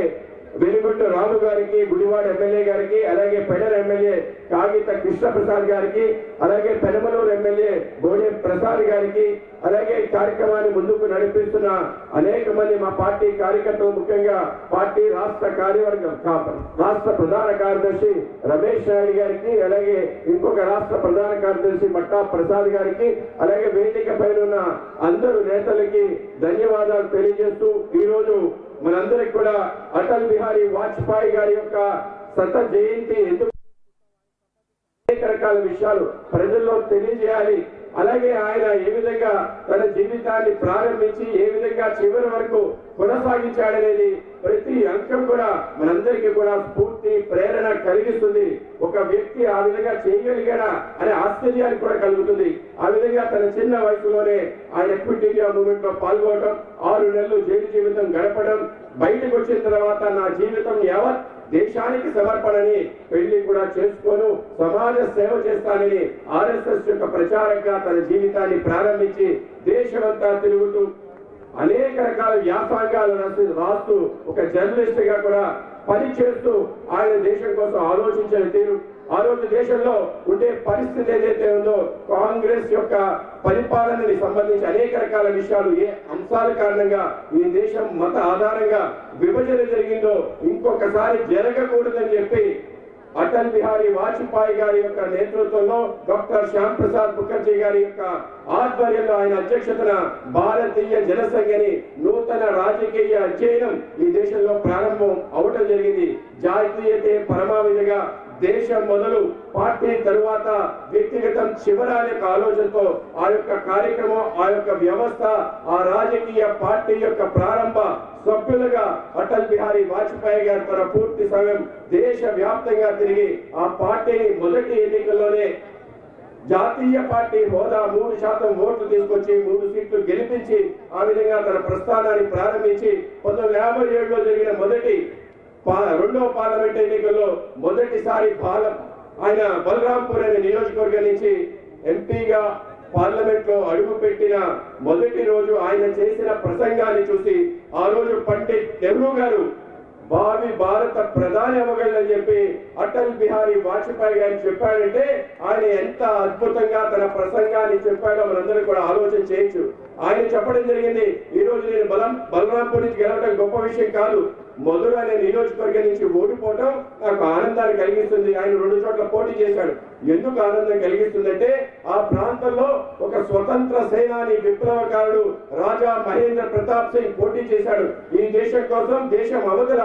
[SPEAKER 11] వెలుగొండ రాము గారికి, గుడివాడ ఎమ్మెల్యే గారికి, అలాగే పెడర్ ఎమ్మెల్యే కాగిత కృష్ణప్రసాద్ గారికి, అలాగే పెనమలూరు ఎమ్మెల్యే గోడె ప్రసాద్ గారికి, అలాగే ఈ కార్యక్రమాన్ని ముందుకు నడిపిస్తున్న అనేక మంది మా పార్టీ కార్యకర్తలు, ముఖ్యంగా పార్టీ రాష్ట్ర ప్రధాన కార్యదర్శి రమేష్ నాయుడు గారికి, అలాగే ఇంకొక రాష్ట్ర ప్రధాన కార్యదర్శి మట్టా ప్రసాద్ గారికి, అలాగే వేదిక పైన ఉన్న అందరు నేతలకి ధన్యవాదాలు తెలియజేస్తూ ఈ రోజు మనందరికి కూడా అటల్ బిహారీ వాజ్పేయి గారి యొక్క 100వ జయంతి ఎందుకు అనేక రకాల విషయాలు ప్రజల్లో తెలియజేయాలి. అలాగే ఆయన ఏ విధంగా తన జీవితాన్ని ప్రారంభించి ఏ విధంగా చివరి వరకు కొనసాగించాడనేది ప్రతి అంశం కూడా మనందరికీ కూడా స్ఫూర్తి ప్రేరణ కలిగిస్తుంది. ఒక వ్యక్తి ఆ విధంగా చేయగలిగాడా అనే ఆశ్చర్యానికి కూడా కలుగుతుంది. ఆ విధంగా తన చిన్న వయసులోనే ఆయన క్విట్ ఇండియా మూవ్మెంట్ లో పాల్గొనడం, 6 నెలలు జైలు జీవితం గడపడం, బయటకు వచ్చిన తర్వాత నా జీవితం యావత్ దేశానికి సమర్పణని పెళ్లి కూడా చేసుకోను, సమాజ సేవ చేస్తానని ఆర్ఎస్ఎస్ యొక్క ప్రచారంగా తన జీవితాన్ని ప్రారంభించి దేశమంతా తిరుగుతూ అనేక రకాల వ్యాసంగాలు రాస్తూ ఒక జర్నలిస్ట్ గా కూడా పనిచేస్తూ ఆయన దేశం కోసం ఆలోచించిన తీరు, ఆ రోజు దేశంలో ఉండే పరిస్థితి ఏదైతే ఉందో కాంగ్రెస్ యొక్క పరిపాలనని సంబంధించి అనేక రకాల విషయాలు, ఏ అంశాల కారణంగా ఈ దేశం మత ఆధారంగా విభజన జరిగిందో ఇంకొకసారి జరగకూడదని చెప్పి అటల్ బిహారీ వాజ్పేయి గారి యొక్క నేతృత్వంలో డాక్టర్ శ్యామ్ ప్రసాద్ ముఖర్జీ గారి యొక్క ఆధ్వర్యంలో ఆయన అధ్యక్షతన భారతీయ జనసంఘని నూతన రాజకీయ అధ్యయనం ఈ దేశంలో ప్రారంభం అవటం జరిగింది. జాతీయతే పరమావధిగా దేశం మొదలు, పార్టీ తరువాత వ్యక్తిగతం చివరాల యొక్క ఆలోచనతో ఆ యొక్క కార్యక్రమం, ఆ యొక్క వ్యవస్థ, ఆ రాజకీయ పార్టీ యొక్క ప్రారంభ సభ్యులుగా అటల్ బిహారీ వాజ్పేయి గారు తన పూర్తి సమయం దేశ వ్యాప్తంగా తిరిగి ఆ పార్టీని మొదటి ఎన్నికల్లోనే జాతీయ పార్టీ హోదా 3% ఓట్లు తీసుకొచ్చి 3 సీట్లు గెలిపించి ఆ విధంగా తన ప్రస్థానాన్ని ప్రారంభించి 1957లో జరిగిన రెండవ పార్లమెంట్ ఎన్నికల్లో మొదటిసారి ఆయన బలరాంపూర్ అనే నియోజకవర్గం నుంచి ఎంపీగా పార్లమెంట్ లో అడుగు పెట్టిన మొదటి రోజు ఆయన చేసిన ప్రసంగాన్ని చూసి ఆ రోజు పండిట్ నెహ్రూ గారు భావి భారత ప్రధాని అవ్వగలని చెప్పి అటల్ బిహారీ వాజ్పేయి గారు చెప్పాడంటే ఆయన ఎంత అద్భుతంగా తన ప్రసంగాన్ని చెప్పాడో మనందరం కూడా ఆలోచన చేయొచ్చు. ఆయన చెప్పడం జరిగింది, ఈ రోజు నేను బలరాంపూర్ నుంచి గెలవడం గొప్ప విషయం కాదు, మధుర అనే నియోజకవర్గం నుంచి ఓడిపోవటం నాకు ఆనందాన్ని కలిగిస్తుంది. ఆయన 2 చోట్ల పోటీ చేశాడు. ఎందుకు ఆనందం కలిగిస్తుందంటే ఆ ప్రాంతంలో ఒక స్వతంత్ర సేనాని విప్లవకారుడు రాజా మహేంద్ర ప్రతాప్ సింగ్ పోటీ చేశాడు. ఈ దేశం కోసం దేశం అవతల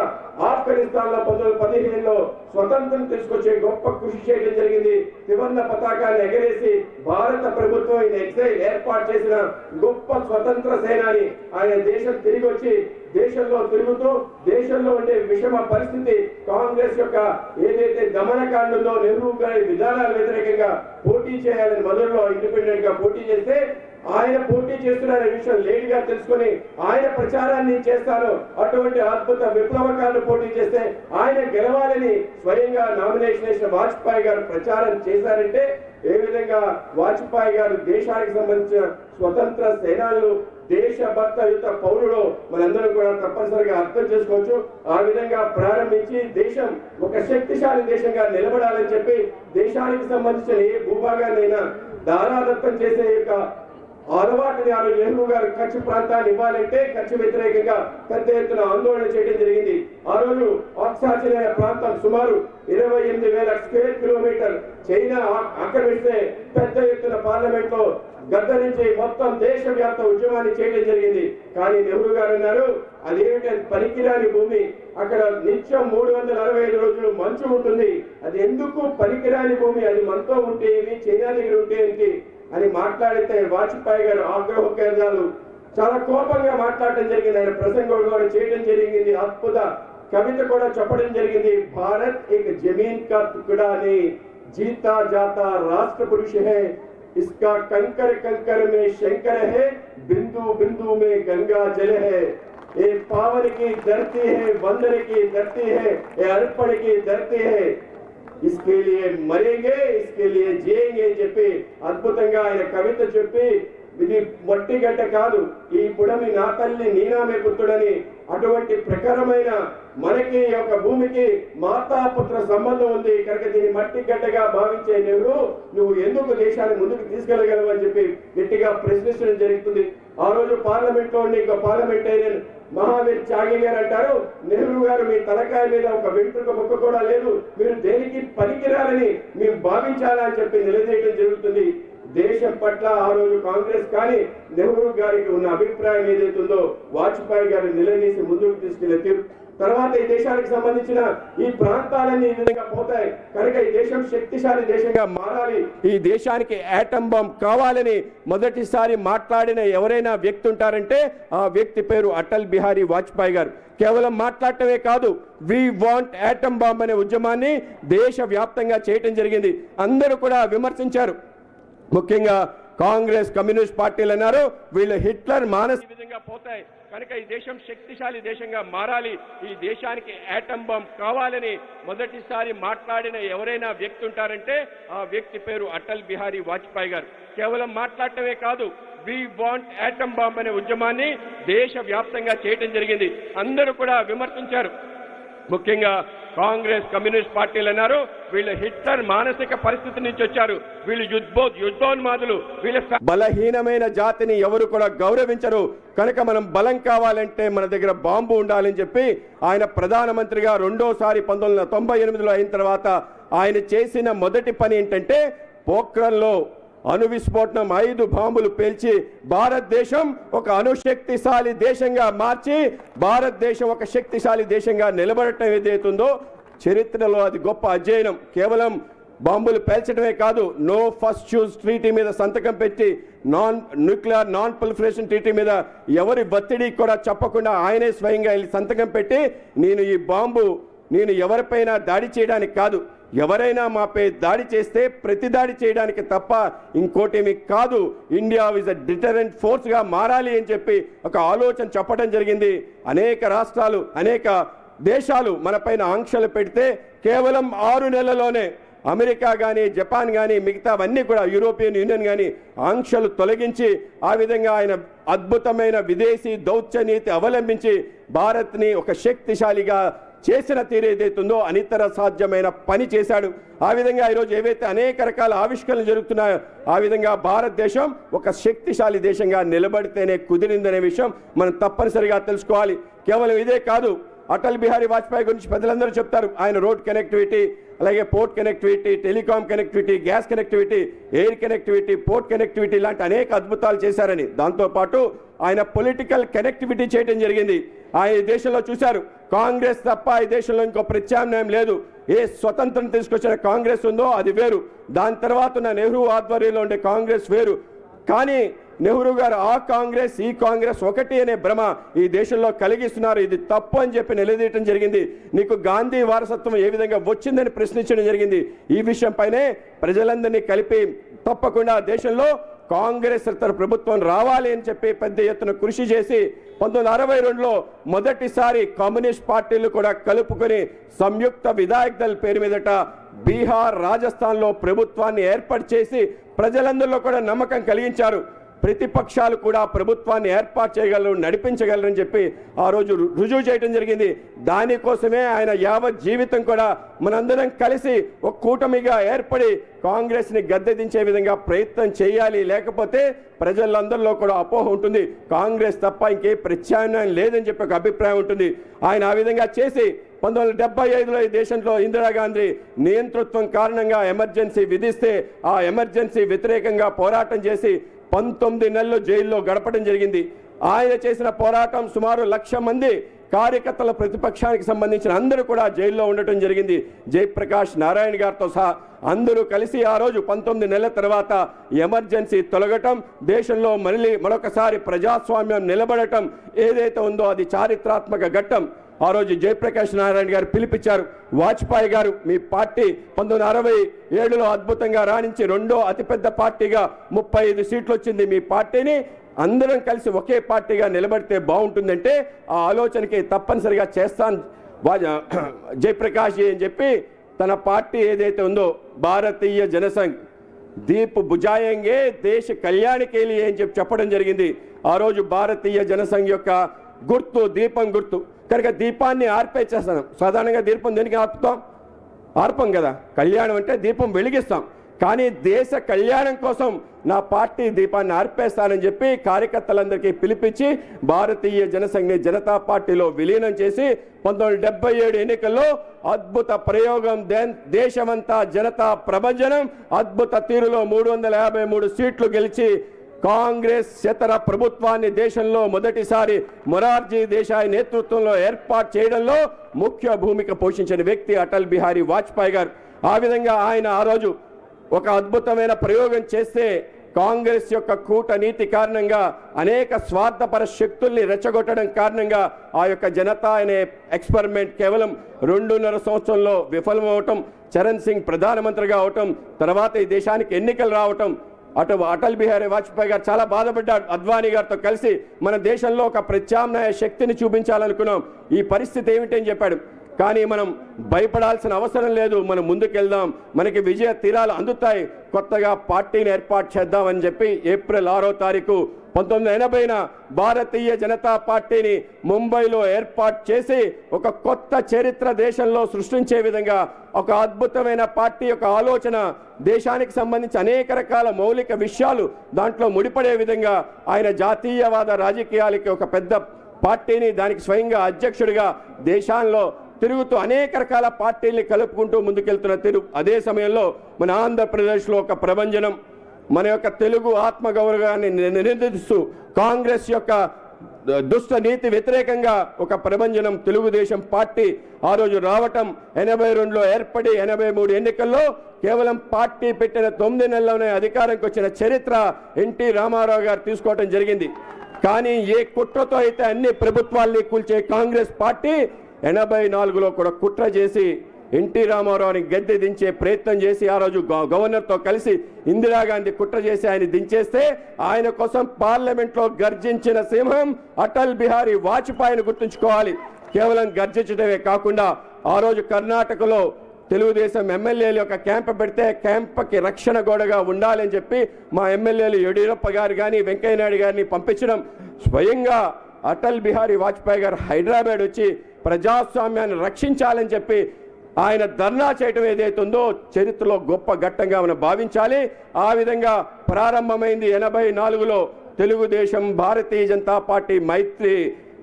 [SPEAKER 11] ఆఫ్ఘనిస్తాన్ లో 1915లో స్వతంత్రం తీసుకొచ్చే గొప్ప కృషి చేయడం జరిగింది. త్రివర్ణ పతాకాన్ని ఎగరేసి భారత ప్రభుత్వం ఈయన ఎగ్జైల్ ఏర్పాటు చేసిన గొప్ప స్వతంత్ర సేనాని. ఆయన దేశం తిరిగి వచ్చి దేశంలో తిరుగుతూ దేశంలో ఉండే విషమ పరిస్థితి, కాంగ్రెస్ యొక్క ఏదైతే దమనకాండ ఉందో నెహ్రూ గారి విధానాల వ్యతిరేకంగా పోటీ చేయాలని మధురలో ఇండిపెండెంట్ గా పోటీ చేస్తే ఆయన పోటీ చేస్తున్నారనే విషయం లేట్ గా తెలుసుకుని ఆయన ప్రచారాన్ని చేస్తాను, అటువంటి అద్భుత విప్లవకారులు పోటీ చేస్తే ఆయన గెలవాలని స్వయంగా నామినేషన్ వేసిన వాజ్పేయి గారు ప్రచారం చేశారంటే ఏ విధంగా వాజ్పేయి గారు దేశానికి సంబంధించిన స్వతంత్ర సేనాలు, దేశభక్తయుత పౌరుడు మనందరం కూడా తప్పనిసరిగా అర్థం చేసుకోవచ్చు. ఆ విధంగా ప్రారంభించి దేశం ఒక శక్తిశాలి దేశంగా నిలబడాలని చెప్పి దేశానికి సంబంధించిన ఏ భూభాగాన్నైనా దారాదత్తం చేసే యొక్క అలవాటుని ఆ రోజు నెహ్రూ గారు కచ్ ప్రాంతాన్ని ఇవ్వాలంటే కచ్ వ్యతిరేకంగా పెద్ద ఎత్తున ఆందోళన చేయడం జరిగింది. ఆ రోజు అక్సాచిన ప్రాంతం సుమారు 28,000 స్క్వేర్ కిలోమీటర్ చైనా ఆక్రమిస్తే పెద్ద ఎత్తున పార్లమెంట్ లో గద్ద నుంచి మొత్తం దేశవ్యాప్త ఉద్యమాన్ని చేయడం జరిగింది. కానీ నెహ్రూ గారు అన్నారు అదేమిటంటే పనికిరాని భూమి, అక్కడ నిత్యం 365 రోజులు మంచు ఉంటుంది, అది ఎందుకు పనికిరాని భూమి, అది మనతో ఉంటే ఏమి, చైనా దగ్గర ఉంటే ఏంటి అని మాట్లాడితే వాజ్పేయి గారు ఆగ్రహ కేంద్రాలు చాలా కోపంగా మాట్లాడటం జరిగింది. ఆయన ప్రసంగం కూడా చేయడం జరిగింది. అద్భుత కవిత కూడా చెప్పడం జరిగింది. భారత్ ఏక్ జమీన్ కా టుకడా నే జీతా జాతా రాష్ట్ర పురుష హై, इसका कंकर कंकर में शंकर है, बिंदु बिंदु में गंगा जल है, ये पावन की धरती है, वंदन की धरती है, ये अर्पण की धरती है, इसके लिए मरेंगे, इसके लिए जिएंगे చెప్పి అద్భుతంగా ఆయన కవిత చెప్పి ఇది మట్టి గడ్డ కాదు, ఈ పుడమి నా తల్లి నీనామే పుత్రుడని అటువంటి ప్రకారమైన మనకి యొక్క భూమికి మాతాపుత్ర సంబంధం ఉంది కనుక దీన్ని మట్టి గడ్డగా భావించే నెహ్రూ నువ్వు ఎందుకు దేశాన్ని ముందుకు తీసుకెళ్లగలవు అని చెప్పి గట్టిగా ప్రశ్నించడం జరుగుతుంది. ఆ రోజు పార్లమెంట్ లో ఉండి ఇంకో పార్లమెంటేరియన్ మహావీర్ త్యాగి గారు అంటారు, నెహ్రూ గారు మీ తలకాయ మీద ఒక వెంట్రుక ముక్క కూడా లేదు, మీరు దేనికి పనికిరాలని మేము భావించాలా అని చెప్పి నిలదీయడం జరుగుతుంది. దేశం పట్ల ఆ రోజు కాంగ్రెస్ కానీ నెహ్రూ గారికి ఉన్న అభిప్రాయం ఏదైతుందో వాజ్పేయి గారు నిలదీసి ముందుకు తీసుకెళ్లే తర్వాత ఈ దేశానికి సంబంధించిన ఈ ప్రాంతాలన్నీ ఈ విధంగా పోతాయి కనుక ఈ దేశం శక్తిశాలి దేశంగా మారాలి, ఈ దేశానికి యాటమ్ బాంబ్ కావాలని మొదటిసారి మాట్లాడిన ఎవరైనా వ్యక్తి ఉంటారంటే ఆ వ్యక్తి పేరు అటల్ బిహారీ వాజ్పేయి గారు. కేవలం మాట్లాడటమే కాదు, వి వాంట్ యాటమ్ బాంబ్ అనే ఉద్యమాన్ని దేశవ్యాప్తంగా చేయటం జరిగింది. అందరూ కూడా విమర్శించారు. ముఖ్యంగా కాంగ్రెస్ కమ్యూనిస్ట్ పార్టీలు అన్నారు వీళ్ళు హిట్లర్ మానసిక విధంగా పోతాయి కనుక ఈ దేశం శక్తిశాలి దేశంగా మారాలి, ఈ దేశానికి యాటమ్ బాంబ్ కావాలని మొదటిసారి మాట్లాడిన ఎవరైనా వ్యక్తి ఉంటారంటే ఆ వ్యక్తి పేరు అటల్ బిహారీ వాజ్పేయి గారు. కేవలం మాట్లాడటమే కాదు, వి వాంట్ యాటమ్ బాంబ్ అనే ఉద్యమాన్ని దేశవ్యాప్తంగా చేయటం జరిగింది. అందరూ కూడా విమర్శించారు. ముఖ్యంగా కాంగ్రెస్ కమ్యూనిస్ట్ పార్టీలు అన్నారు వీళ్ళు హిట్లర్ మానసిక పరిస్థితి నుంచి వచ్చారు, వీళ్ళు యుద్ధోన్మాదులు, వీళ్ళ బలహీనమైన జాతిని ఎవరు కూడా గౌరవించరు కనుక మనం బలం కావాలంటే మన దగ్గర బాంబు ఉండాలని చెప్పి ఆయన ప్రధానమంత్రిగా రెండోసారి 1998లో అయిన తర్వాత ఆయన చేసిన మొదటి పని ఏంటంటే పోఖ్రాన్లో అణు విస్ఫోటనం 5 బాంబులు పేల్చి భారతదేశం ఒక అణుశక్తిశాలి దేశంగా మార్చి భారతదేశం ఒక శక్తిశాలి దేశంగా నిలబడటం ఏదైతుందో చరిత్రలో అది గొప్ప అధ్యయనం. కేవలం బాంబులు పేల్చడమే కాదు, నో ఫస్ట్ చూస్ ట్రీటీ మీద సంతకం పెట్టి న్యూక్లియర్ నాన్ ప్రొలిఫరేషన్ ట్రీటీ మీద ఎవరి ఒత్తిడి కూడా చెప్పకుండా ఆయనే స్వయంగా సంతకం పెట్టి నేను ఈ బాంబు నేను ఎవరిపైనా దాడి చేయడానికి కాదు, ఎవరైనా మాపై దాడి చేస్తే ప్రతి దాడి చేయడానికి తప్ప ఇంకోటేమి కాదు, ఇండియా ఈజ్ అ డిటరెంట్ ఫోర్స్గా మారాలి అని చెప్పి ఒక ఆలోచన చెప్పడం జరిగింది. అనేక రాష్ట్రాలు అనేక దేశాలు మనపైన ఆంక్షలు పెడితే కేవలం 6 నెలల్లోనే అమెరికా కానీ జపాన్ కానీ మిగతావన్నీ కూడా యూరోపియన్ యూనియన్ కానీ ఆంక్షలు తొలగించి ఆ విధంగా ఆయన అద్భుతమైన విదేశీ దౌత్య నీతి అవలంబించి భారత్ని ఒక శక్తిశాలిగా చేసిన తీరు ఏదైతుందో అనితర సాధ్యమైన పని చేశాడు. ఆ విధంగా ఈరోజు ఏవైతే అనేక రకాల ఆవిష్కరణలు జరుగుతున్నాయో ఆ విధంగా భారతదేశం ఒక శక్తిశాలి దేశంగా నిలబడితేనే కుదిరిందనే విషయం మనం తప్పనిసరిగా తెలుసుకోవాలి. కేవలం ఇదే కాదు, అటల్ బిహారీ వాజ్పేయి గురించి ప్రజలందరూ చెప్తారు ఆయన రోడ్ కనెక్టివిటీ, అలాగే port connectivity, telecom connectivity, gas connectivity, air connectivity, port connectivity లాంటి అనేక అద్భుతాలు చేశారని. దాంతోపాటు ఆయన పొలిటికల్ కనెక్టివిటీ చేయడం జరిగింది. ఆయన దేశంలో చూశారు కాంగ్రెస్ తప్ప ఈ దేశంలో ఇంకో ప్రత్యామ్నాయం లేదు, ఏ స్వతంత్రం తీసుకొచ్చిన కాంగ్రెస్ ఉందో అది వేరు, దాని తర్వాత ఉన్న నెహ్రూ ఆధ్వర్యంలో ఉండే కాంగ్రెస్ వేరు. కానీ నెహ్రూ గారు ఆ కాంగ్రెస్ ఈ కాంగ్రెస్ ఒకటి అనే భ్రమ ఈ దేశంలో కలిగిస్తున్నారు, ఇది తప్పు అని చెప్పి నిలదీయటం జరిగింది. నీకు గాంధీ వారసత్వం ఏ విధంగా వచ్చిందని ప్రశ్నించడం జరిగింది. ఈ విషయంపైనే ప్రజలందరినీ కలిపి తప్పకుండా దేశంలో కాంగ్రెస్ ప్రభుత్వం రావాలి అని చెప్పి పెద్ద ఎత్తున కృషి చేసి 1962లో మొదటిసారి కమ్యూనిస్ట్ పార్టీలు కూడా కలుపుకొని సంయుక్త విధాయక్ దళ్ పేరు మీదట బీహార్ రాజస్థాన్లో ప్రభుత్వాన్ని ఏర్పాటు చేసి ప్రజలందరిలో కూడా నమ్మకం కలిగించారు. ప్రతిపక్షాలు కూడా ప్రభుత్వాన్ని ఏర్పాటు చేయగలరు, నడిపించగలరని చెప్పి ఆ రోజు రుజువు చేయడం జరిగింది. దానికోసమే ఆయన యావత్ జీవితం కూడా మనందరం కలిసి ఒక కూటమిగా ఏర్పడి కాంగ్రెస్ని గద్దెదించే విధంగా ప్రయత్నం చేయాలి, లేకపోతే ప్రజలందరిలో కూడా అపోహ ఉంటుంది, కాంగ్రెస్ తప్ప ఇంకే ప్రత్యామ్నాయం లేదని చెప్పి ఒక అభిప్రాయం ఉంటుంది. ఆయన ఆ విధంగా చేసి
[SPEAKER 12] 1975లో ఈ దేశంలో ఇందిరాగాంధీ నియంతృత్వం కారణంగా ఎమర్జెన్సీ విధిస్తే ఆ ఎమర్జెన్సీ వ్యతిరేకంగా పోరాటం చేసి 19 నెలలు జైల్లో గడపడం జరిగింది. ఆయన చేసిన పోరాటం సుమారు 1,00,000 మంది కార్యకర్తల ప్రతిపక్షానికి సంబంధించిన అందరూ కూడా జైల్లో ఉండటం జరిగింది. జయప్రకాష్ నారాయణ గారితో సహా అందరూ కలిసి ఆ రోజు 19 నెలల తర్వాత ఎమర్జెన్సీ తొలగటం, దేశంలో మరొకసారి ప్రజాస్వామ్యం నిలబడటం ఏదైతే ఉందో అది చారిత్రాత్మక ఘట్టం. ఆ రోజు జయప్రకాష్ నారాయణ గారు పిలిపించారు. వాజ్పేయి గారు మీ పార్టీ 1967లో అద్భుతంగా రాణించి రెండో అతిపెద్ద పార్టీగా 35 సీట్లు వచ్చింది. మీ పార్టీని అందరం కలిసి ఒకే పార్టీగా నిలబడితే బాగుంటుందంటే ఆ ఆలోచనకి తప్పనిసరిగా చేస్తాను జయప్రకాష్ అని చెప్పి తన పార్టీ ఏదైతే ఉందో భారతీయ జనసంఘ్ దీప్ బుజాయంగే దేశ కళ్యాణకే లియే అని చెప్పడం జరిగింది. ఆ రోజు భారతీయ జనసంఘ్ యొక్క గుర్తు దీపం గుర్తు కనుక దీపాన్ని ఆర్పేచేస్తాం. సాధారణంగా దీపం దేనికి ఆర్పం కదా, కళ్యాణం అంటే దీపం వెలిగిస్తాం. కానీ దేశ కళ్యాణం కోసం నా పార్టీ దీపాన్ని ఆర్పేస్తానని చెప్పి కార్యకర్తలందరికీ పిలిపించి భారతీయ జనసంఘ్ని జనతా పార్టీలో విలీనం చేసి 1977 ఎన్నికల్లో అద్భుత ప్రయోగం, దేశమంతా జనతా ప్రభంజనం, అద్భుత తీరులో 353 సీట్లు గెలిచి కాంగ్రెస్ శతర ప్రభుత్వాన్ని దేశంలో మొదటిసారి మొరార్జీ దేశాయ్ నేతృత్వంలో ఏర్పాటు చేయడంలో ముఖ్య భూమిక పోషించిన వ్యక్తి అటల్ బిహారీ వాజ్పేయి గారు. ఆ విధంగా ఆయన ఆ రోజు ఒక అద్భుతమైన ప్రయోగం చేస్తే కాంగ్రెస్ యొక్క కూటనీతి కారణంగా అనేక స్వార్థపర శక్తుల్ని రెచ్చగొట్టడం కారణంగా ఆ యొక్క జనతా అనే ఎక్స్పెరిమెంట్ కేవలం 2.5 సంవత్సరంలో విఫలమవటం, చరణ్ సింగ్ ప్రధానమంత్రిగా అవటం, తర్వాత ఈ దేశానికి ఎన్నికలు రావటం, అటల్ బిహారీ వాజ్పేయి గారు చాలా బాధపడ్డాడు. అద్వానీ గారితో కలిసి మన దేశంలో ఒక ప్రత్యామ్నాయ శక్తిని చూపించాలనుకున్నాం, ఈ పరిస్థితి ఏమిటని చెప్పాడు. కానీ మనం భయపడాల్సిన అవసరం లేదు, మనం ముందుకెళ్దాం, మనకి విజయ తీరాలు అందుతాయి, కొత్తగా పార్టీని ఏర్పాటు చేద్దామని చెప్పి ఏప్రిల్ 6వ తారీఖు 1980న భారతీయ జనతా పార్టీని ముంబైలో ఏర్పాటు చేసి ఒక కొత్త చరిత్ర దేశంలో సృష్టించే విధంగా ఒక అద్భుతమైన పార్టీ యొక్క ఆలోచన, దేశానికి సంబంధించి అనేక రకాల మౌలిక విషయాలు దాంట్లో ముడిపడే విధంగా ఆయన జాతీయవాద రాజకీయాలకి ఒక పెద్ద పార్టీని దానికి స్వయంగా అధ్యక్షుడిగా దేశాల్లో తిరుగుతూ అనేక రకాల పార్టీల్ని కలుపుకుంటూ ముందుకెళ్తున్న తీరు. అదే సమయంలో మన ఆంధ్రప్రదేశ్లో ఒక ప్రభంజనం, మన యొక్క తెలుగు ఆత్మగౌరవాన్ని నినదిస్తూ కాంగ్రెస్ యొక్క దుష్ట నీతి వ్యతిరేకంగా ఒక ప్రభంజనం తెలుగుదేశం పార్టీ ఆ రోజు రావటం, 82లో ఏర్పడి 83 ఎన్నికల్లో కేవలం పార్టీ పెట్టిన 9 నెలల్లోనే అధికారంకి వచ్చిన చరిత్ర ఎన్టీ రామారావు గారు తీసుకోవటం జరిగింది. కానీ ఏ కుట్రతో అయితే అన్ని ప్రభుత్వాల్ని కూల్చే కాంగ్రెస్ పార్టీ 84లో కూడా కుట్ర చేసి ఎన్టీ రామారావుని గద్దె దించే ప్రయత్నం చేసి ఆ రోజు గవర్నర్తో కలిసి ఇందిరాగాంధీ కుట్ర చేసి ఆయన దించేస్తే ఆయన కోసం పార్లమెంట్లో గర్జించిన సింహం అటల్ బిహారీ వాజ్పేయిని గుర్తుంచుకోవాలి. కేవలం గర్జించడమే కాకుండా ఆ రోజు కర్ణాటకలో తెలుగుదేశం ఎమ్మెల్యేలు యొక్క క్యాంప్ పెడితే క్యాంప్కి రక్షణ గోడగా ఉండాలని చెప్పి మా ఎమ్మెల్యేలు యడియూరప్ప గారు కానీ వెంకయ్యనాయుడు గారిని పంపించడం, స్వయంగా అటల్ బిహారీ వాజ్పేయి గారు హైదరాబాద్ వచ్చి ప్రజాస్వామ్యాన్ని రక్షించాలని చెప్పి ఆయన ధర్నా చేయటం ఏదైతే ఉందో చరిత్రలో గొప్ప ఘట్టంగా మనం భావించాలి. ఆ విధంగా ప్రారంభమైంది 84లో తెలుగుదేశం భారతీయ జనతా పార్టీ మైత్రి.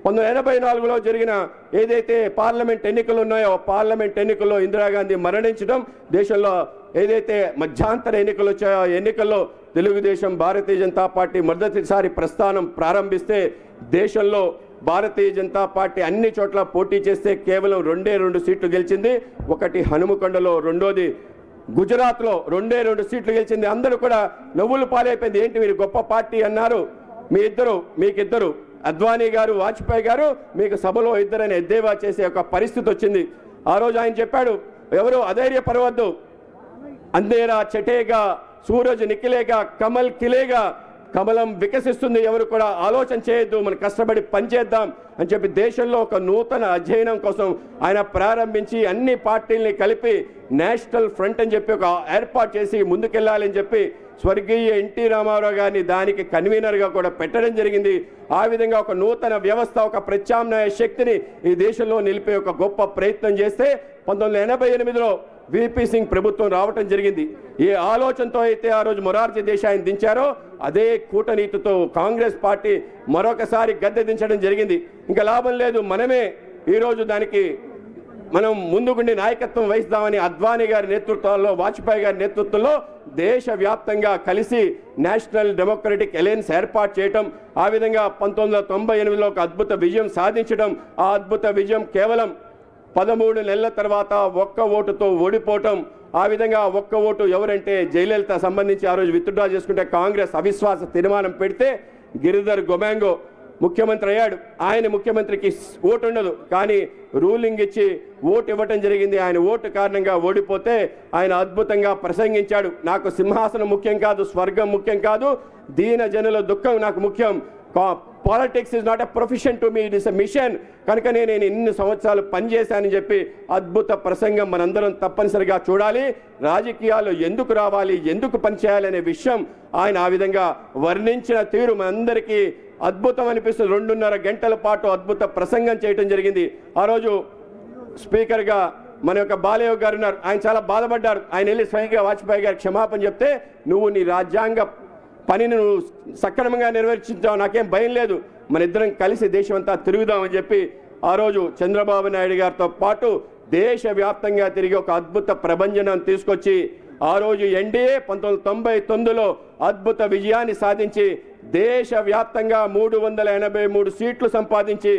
[SPEAKER 12] 1984లో జరిగిన ఏదైతే పార్లమెంట్ ఎన్నికలు ఉన్నాయో పార్లమెంట్ ఎన్నికల్లో ఇందిరాగాంధీ మరణించడం, దేశంలో ఏదైతే మధ్యాంతర ఎన్నికలు వచ్చాయో ఎన్నికల్లో తెలుగుదేశం భారతీయ జనతా పార్టీ మొదటిసారి ప్రస్థానం ప్రారంభిస్తే దేశంలో భారతీయ జనతా పార్టీ అన్ని చోట్ల పోటీ చేస్తే కేవలం 2 సీట్లు గెలిచింది. ఒకటి హనుమకొండలో, రెండోది గుజరాత్లో 2 సీట్లు గెలిచింది. అందరూ కూడా నవ్వులు పాలైపోయింది. ఏంటి మీరు గొప్ప పార్టీ అన్నారు, మీకిద్దరు అద్వానీ గారు వాజ్పేయి గారు మీకు సభలో ఇద్దరని ఎద్దేవా చేసే ఒక పరిస్థితి వచ్చింది. ఆ రోజు ఆయన చెప్పాడు, ఎవరు అధైర్యపడవద్దు, అంధేరా చటేగా సూరజ్ నికిలేగా కమల్ కిలేగా, కమలం వికసిస్తుంది, ఎవరు కూడా ఆలోచన చేయొద్దు, మనం కష్టపడి పనిచేద్దాం అని చెప్పి దేశంలో ఒక నూతన అధ్యయనం కోసం ఆయన ప్రారంభించి అన్ని పార్టీల్ని కలిపి నేషనల్ ఫ్రంట్ అని చెప్పి ఒక ఏర్పాటు చేసి ముందుకెళ్లాలని చెప్పి స్వర్గీయ ఎన్టీ రామారావు గారిని దానికి కన్వీనర్గా కూడా పెట్టడం జరిగింది. ఆ విధంగా ఒక నూతన వ్యవస్థ, ఒక ప్రత్యామ్నాయ శక్తిని ఈ దేశంలో నిలిపే ఒక గొప్ప ప్రయత్నం చేస్తే 1988లో విపి సింగ్ ప్రభుత్వం రావటం జరిగింది. ఏ ఆలోచనతో అయితే ఆ రోజు మొరార్జీ దేశాయిని దించారో అదే కూటనీతితో కాంగ్రెస్ పార్టీ మరొకసారి గద్దె దించడం జరిగింది. ఇంకా లాభం లేదు, మనమే ఈరోజు దానికి మనం ముందుకుండి నాయకత్వం వహిస్తామని అద్వానీ గారి నేతృత్వంలో, వాజ్పేయి గారి నేతృత్వంలో దేశవ్యాప్తంగా కలిసి నేషనల్ డెమోక్రటిక్ అలయన్స్ ఏర్పాటు చేయటం, ఆ విధంగా 1998లో ఒక అద్భుత విజయం సాధించడం, ఆ అద్భుత విజయం కేవలం 13 నెలల తర్వాత ఒక్క ఓటుతో ఓడిపోవటం. ఆ విధంగా ఒక్క ఓటు ఎవరంటే జయలలిత సంబంధించి ఆ రోజు విత్డ్రా చేసుకుంటే కాంగ్రెస్ అవిశ్వాస తీర్మానం పెడితే గిరిధర్ గొమాంగో ముఖ్యమంత్రి అయ్యాడు. ఆయన ముఖ్యమంత్రికి ఓటు ఉండదు, కానీ రూలింగ్ ఇచ్చి ఓటు ఇవ్వటం జరిగింది. ఆయన ఓటు కారణంగా ఓడిపోతే ఆయన అద్భుతంగా ప్రసంగించాడు, నాకు సింహాసనం ముఖ్యం కాదు, స్వర్గం ముఖ్యం కాదు, దీన జనుల దుఃఖం నాకు ముఖ్యం, politics is not a profession to me, it is a mission, కనుక నేను ఇన్ని సంవత్సరాలు పనిచేశానని చెప్పి అద్భుత ప్రసంగం మనందరం తప్పనిసరిగా చూడాలి. రాజకీయాల్లో ఎందుకు రావాలి, ఎందుకు పనిచేయాలి అనే విషయం ఆయన ఆ విధంగా వర్ణించిన తీరు మనందరికీ అద్భుతం అనిపిస్తుంది. 2.5 గంటల పాటు అద్భుత ప్రసంగం చేయటం జరిగింది. ఆ రోజు స్పీకర్గా మన యొక్క బాలయ్య గారు ఉన్నారు, ఆయన చాలా బాధపడ్డారు. ఆయన వెళ్ళి స్వయంగా వాజ్పేయి గారు క్షమాపణ చెప్తే, నువ్వు నీ రాజ్యాంగ పనిని నువ్వు సక్రమంగా నిర్వర్తించావు, నాకేం భయం లేదు, మన ఇద్దరం కలిసి దేశమంతా తిరుగుదామని చెప్పి ఆ రోజు చంద్రబాబు నాయుడు గారితో పాటు దేశవ్యాప్తంగా తిరిగి ఒక అద్భుత ప్రభంజనం తీసుకొచ్చి ఆ రోజు ఎన్డీఏ 1999లో అద్భుత విజయాన్ని సాధించి దేశవ్యాప్తంగా 383 సీట్లు సంపాదించి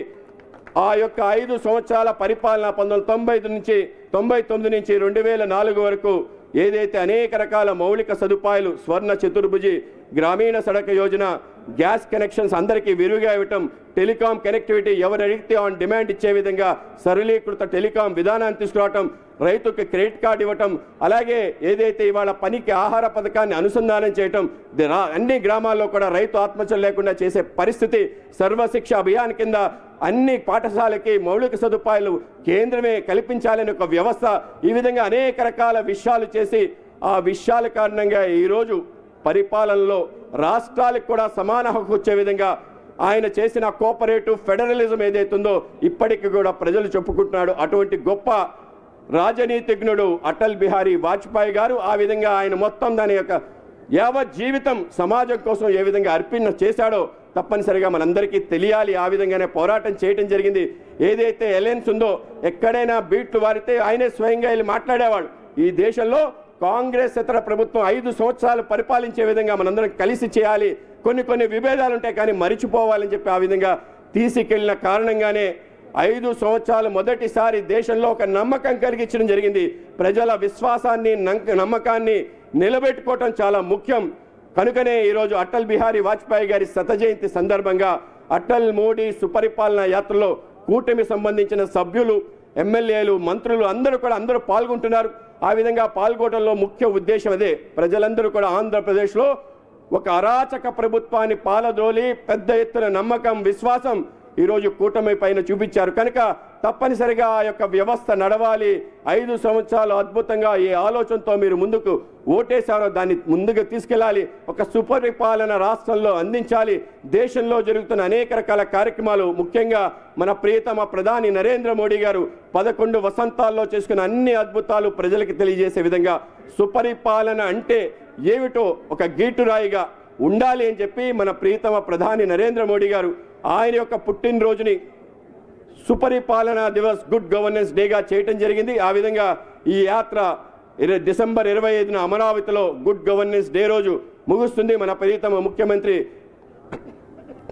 [SPEAKER 12] ఆ యొక్క 5 సంవత్సరాల పరిపాలన 1999 నుంచి 2004 వరకు ఏదైతే అనేక రకాల మౌలిక సదుపాయాలు, స్వర్ణ చతుర్భుజి, గ్రామీణ సడక యోజన, గ్యాస్ కనెక్షన్స్ అందరికీ విరివిగా ఇవ్వటం, టెలికాం కనెక్టివిటీ ఎవరు అడిగితే ఆన్ డిమాండ్ ఇచ్చే విధంగా సరళీకృత టెలికాం విధానాన్ని తీసుకురావటం, రైతుకి క్రెడిట్ కార్డు ఇవ్వటం, అలాగే ఏదైతే ఇవాళ పనికి ఆహార పథకాన్ని అనుసంధానం చేయటం, అన్ని గ్రామాల్లో కూడా రైతు ఆత్మహత్యలు లేకుండా చేసే పరిస్థితి, సర్వశిక్ష అభియాన్ కింద అన్ని పాఠశాలకి మౌలిక సదుపాయాలు కేంద్రమే కల్పించాలని ఒక వ్యవస్థ, ఈ విధంగా అనేక రకాల విషయాలు చేసి ఆ విషయాల కారణంగా ఈరోజు పరిపాలనలో రాష్ట్రాలకు కూడా సమాన హక్కు వచ్చే విధంగా ఆయన చేసిన కోఆపరేటివ్ ఫెడరలిజం ఏదైతుందో ఇప్పటికీ కూడా ప్రజలు చెప్పుకుంటున్నాడు. అటువంటి గొప్ప రాజనీతిజ్ఞుడు అటల్ బిహారీ వాజ్పేయి గారు. ఆ విధంగా ఆయన మొత్తం దాని యొక్క యావత్ జీవితం సమాజం కోసం ఏ విధంగా అర్పణ చేశాడో తప్పనిసరిగా మనందరికీ తెలియాలి. ఆ విధంగానే పోరాటం చేయడం జరిగింది. ఏదైతే అలయన్స్ ఉందో ఎక్కడైనా బీట్లు వారితే ఆయనే స్వయంగా వెళ్ళి మాట్లాడేవాడు. ఈ దేశంలో కాంగ్రెస్ ఇతర ప్రభుత్వం 5 సంవత్సరాలు పరిపాలించే విధంగా మనందరం కలిసి చేయాలి, కొన్ని విభేదాలు ఉంటాయి కానీ మరిచిపోవాలని చెప్పి ఆ విధంగా తీసుకెళ్లిన కారణంగానే 5 సంవత్సరాలు మొదటిసారి దేశంలో ఒక నమ్మకం కలిగించడం జరిగింది. ప్రజల విశ్వాసాన్ని, నమ్మకాన్ని నిలబెట్టుకోవటం చాలా ముఖ్యం. కనుకనే ఈరోజు అటల్ బిహారీ వాజ్పేయి గారి శత జయంతి సందర్భంగా అటల్ మోడీ సుపరిపాలన యాత్రలో కూటమి సంబంధించిన సభ్యులు, ఎమ్మెల్యేలు, మంత్రులు అందరూ పాల్గొంటున్నారు. ఆ విధంగా పాల్గొనడంలో ముఖ్య ఉద్దేశం అదే, ప్రజలందరూ కూడా ఆంధ్రప్రదేశ్లో ఒక అరాచక ప్రభుత్వాన్ని పాలద్రోలి పెద్ద ఎత్తున నమ్మకం, విశ్వాసం ఈరోజు కూటమి పైన చూపించారు. కనుక తప్పనిసరిగా ఆ యొక్క వ్యవస్థ నడవాలి. 5 సంవత్సరాలు అద్భుతంగా ఏ ఆలోచనతో మీరు ముందుకు ఓటేశారో దాన్ని ముందుకు తీసుకెళ్ళాలి. ఒక సుపరిపాలన రాష్ట్రంలో అందించాలి. దేశంలో జరుగుతున్న అనేక రకాల కార్యక్రమాలు, ముఖ్యంగా మన ప్రియతమ ప్రధాని నరేంద్ర మోడీ గారు 11 వసంతాల్లో చేసుకున్న అన్ని అద్భుతాలు ప్రజలకు తెలియజేసే విధంగా సుపరిపాలన అంటే ఏమిటో ఒక గీటురాయిగా ఉండాలి అని చెప్పి మన ప్రియతమ ప్రధాని నరేంద్ర మోడీ గారు ఆయన యొక్క పుట్టినరోజుని సుపరిపాలన దివస్, గుడ్ గవర్నెన్స్ డేగా చేయటం జరిగింది. ఆ విధంగా ఈ యాత్ర డిసెంబర్ 25న అమరావతిలో గుడ్ గవర్నెన్స్ డే రోజు ముగుస్తుంది. మన ప్రియతమ ముఖ్యమంత్రి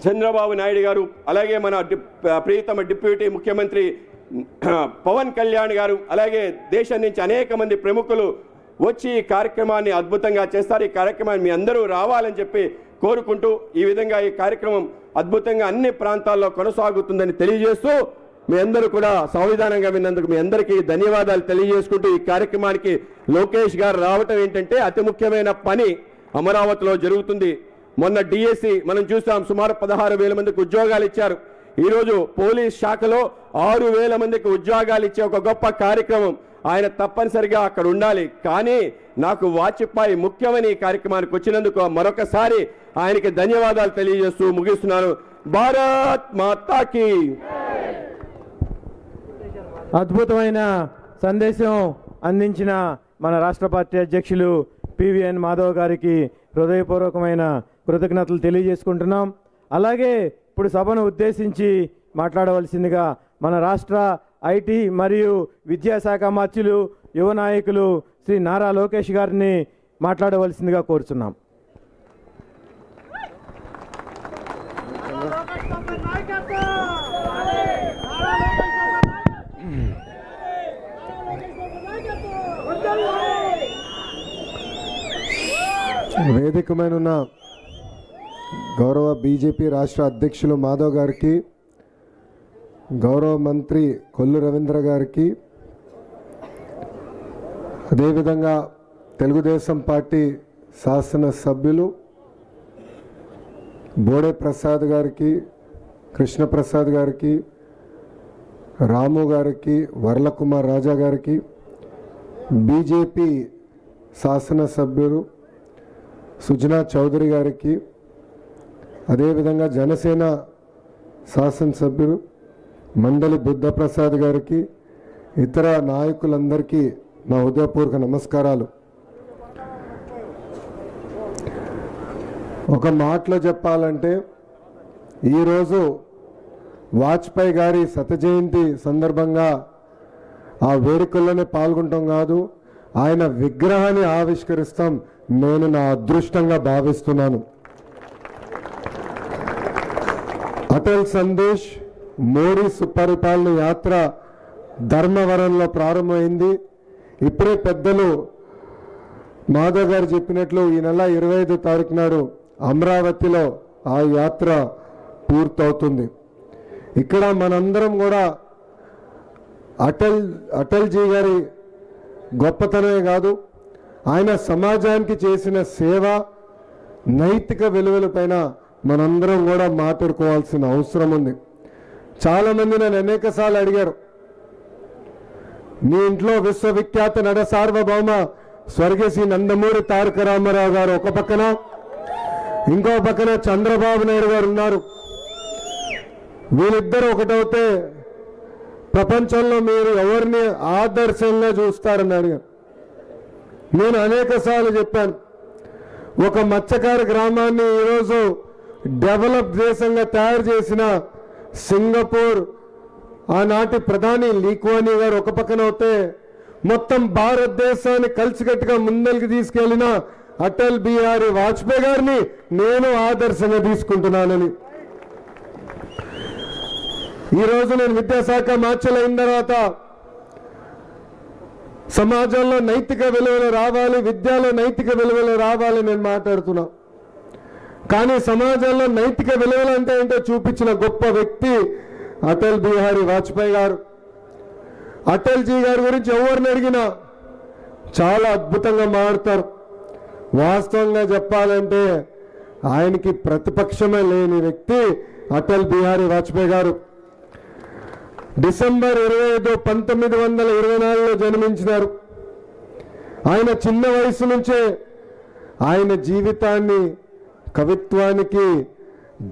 [SPEAKER 12] చంద్రబాబు నాయుడు గారు, అలాగే మన ప్రియతమ డిప్యూటీ ముఖ్యమంత్రి పవన్ కళ్యాణ్ గారు, అలాగే దేశం నుంచి అనేక మంది ప్రముఖులు వచ్చి ఈ కార్యక్రమాన్ని అద్భుతంగా చేస్తారు. ఈ కార్యక్రమాన్ని మీ అందరూ రావాలని చెప్పి కోరుకుంటూ ఈ విధంగా ఈ కార్యక్రమం అద్భుతంగా అన్ని ప్రాంతాల్లో కొనసాగుతుందని తెలియజేస్తూ మీ అందరూ కూడా సంవిధానంగా విన్నందుకు మీ అందరికీ ధన్యవాదాలు తెలియజేసుకుంటూ ఈ కార్యక్రమానికి లోకేష్ గారు రావటం ఏంటంటే అతి ముఖ్యమైన పని అమరావతిలో జరుగుతుంది. మొన్న డిఎస్సి మనం చూసాం, సుమారు 16,000 మందికి ఉద్యోగాలు ఇచ్చారు. ఈరోజు పోలీస్ శాఖలో 6,000 మందికి ఉద్యోగాలు ఇచ్చే ఒక గొప్ప కార్యక్రమం. ఆయన తప్పనిసరిగా అక్కడ ఉండాలి. కానీ నాకు వాజ్పేయి ముఖ్యమని ఈ కార్యక్రమానికి వచ్చినందుకు మరొకసారి ఆయనకి ధన్యవాదాలు తెలియజేస్తూ ముగిస్తున్నాను. భారత్ మాతాకి.
[SPEAKER 4] అద్భుతమైన సందేశం అందించిన మన రాష్ట్ర పార్టీ అధ్యక్షులు పివిఎన్ మాధవ్ గారికి హృదయపూర్వకమైన కృతజ్ఞతలు తెలియజేసుకుంటున్నాం. అలాగే ఇప్పుడు సభను ఉద్దేశించి మాట్లాడవలసిందిగా మన రాష్ట్ర ఐటీ మరియు విద్యాశాఖ మంత్రులు యువ నాయకులు శ్రీ నారా లోకేష్ గారిని మాట్లాడవలసిందిగా కోరుచున్నాం.
[SPEAKER 13] వేదిక మీద ఉన్న గౌరవ బీజేపీ రాష్ట్ర అధ్యక్షులు మాధవ్ గారికి, గౌరవ మంత్రి కొల్లు రవీంద్ర గారికి, అదేవిధంగా తెలుగుదేశం పార్టీ శాసనసభ్యులు బోడే ప్రసాద్ గారికి, కృష్ణప్రసాద్ గారికి, రాము గారికి, వర్లకుమార్ రాజా గారికి, బీజేపీ శాసనసభ్యులు సుజనా చౌదరి గారికి, అదేవిధంగా జనసేన శాసనసభ్యులు మండలి బుద్ధప్రసాద్ గారికి, ఇతర నాయకులందరికీ నా హృదయపూర్వక నమస్కారాలు. ఒక మాటలో చెప్పాలంటే ఈరోజు వాజ్పేయి గారి శత జయంతి సందర్భంగా ఆ వేడుకల్లోనే పాల్గొంటాం కాదు, ఆయన విగ్రహాన్ని ఆవిష్కరిస్తాం నేను నా అదృష్టంగా భావిస్తున్నాను. అటల్ సందేశ్ మోడీ సుపరిపాలన యాత్ర ధర్మవరంలో ప్రారంభమైంది. ఇప్పుడే పెద్దలు మాధవ్ గారు చెప్పినట్లు ఈ నెల 25 తారీఖు నాడు అమరావతిలో ఆ యాత్ర పూర్తవుతుంది. ఇక్కడ మనందరం కూడా అటల్జీ గారి గొప్పతనమే కాదు, ఆయన సమాజానికి చేసిన సేవ, నైతిక విలువలపైన మనందరం కూడా మాట్లాడుకోవాల్సిన అవసరం ఉంది. చాలామంది నన్ను అనేకసార్లు అడిగారు, మీ ఇంట్లో విశ్వవిఖ్యాత నట సార్వభౌమ స్వర్గశ్రీ నందమూరి తారక రామారావు గారు ఒక పక్కన, ఇంకో పక్కన చంద్రబాబు నాయుడు గారు ఉన్నారు, వీళ్ళిద్దరూ ఒకటవుతే ప్రపంచంలో మీరు ఎవరిని ఆదర్శంగా చూస్తారని అడిగారు. నేను అనేకసార్లు చెప్పాను, ఒక మత్స్యకార గ్రామాన్ని ఈరోజు డెవలప్ దేశంగా తయారు చేసిన సింగపూర్ ఆనాటి ప్రధాని లీక్వానీ గారు ఒక పక్కన అవుతే, మొత్తం భారతదేశాన్ని కలిసికట్టుగా ముందరికి తీసుకెళ్లిన అటల్ బిహారీ వాజ్పేయి గారిని నేను ఆదర్శంగా తీసుకుంటున్నానని. ఈరోజు నేను విద్యాశాఖ మార్చలు అయిన తర్వాత సమాజంలో నైతిక విలువలు రావాలి, విద్యలో నైతిక విలువలు రావాలి నేను మాట్లాడుతున్నా. కానీ సమాజంలో నైతిక విలువలు అంటే ఏంటో చూపించిన గొప్ప వ్యక్తి అటల్ బిహారీ వాజ్పేయి గారు. అటల్జీ గారి గురించి ఎవరిని అడిగినా చాలా అద్భుతంగా మాట్లాడతారు. వాస్తవంగా చెప్పాలంటే ఆయనకి ప్రతిపక్షమే లేని వ్యక్తి అటల్ బిహారీ వాజ్పేయి గారు. డిసెంబర్ 25, 1924లో జన్మించినారు. ఆయన చిన్న వయసు నుంచే ఆయన జీవితాన్ని కవిత్వానికి,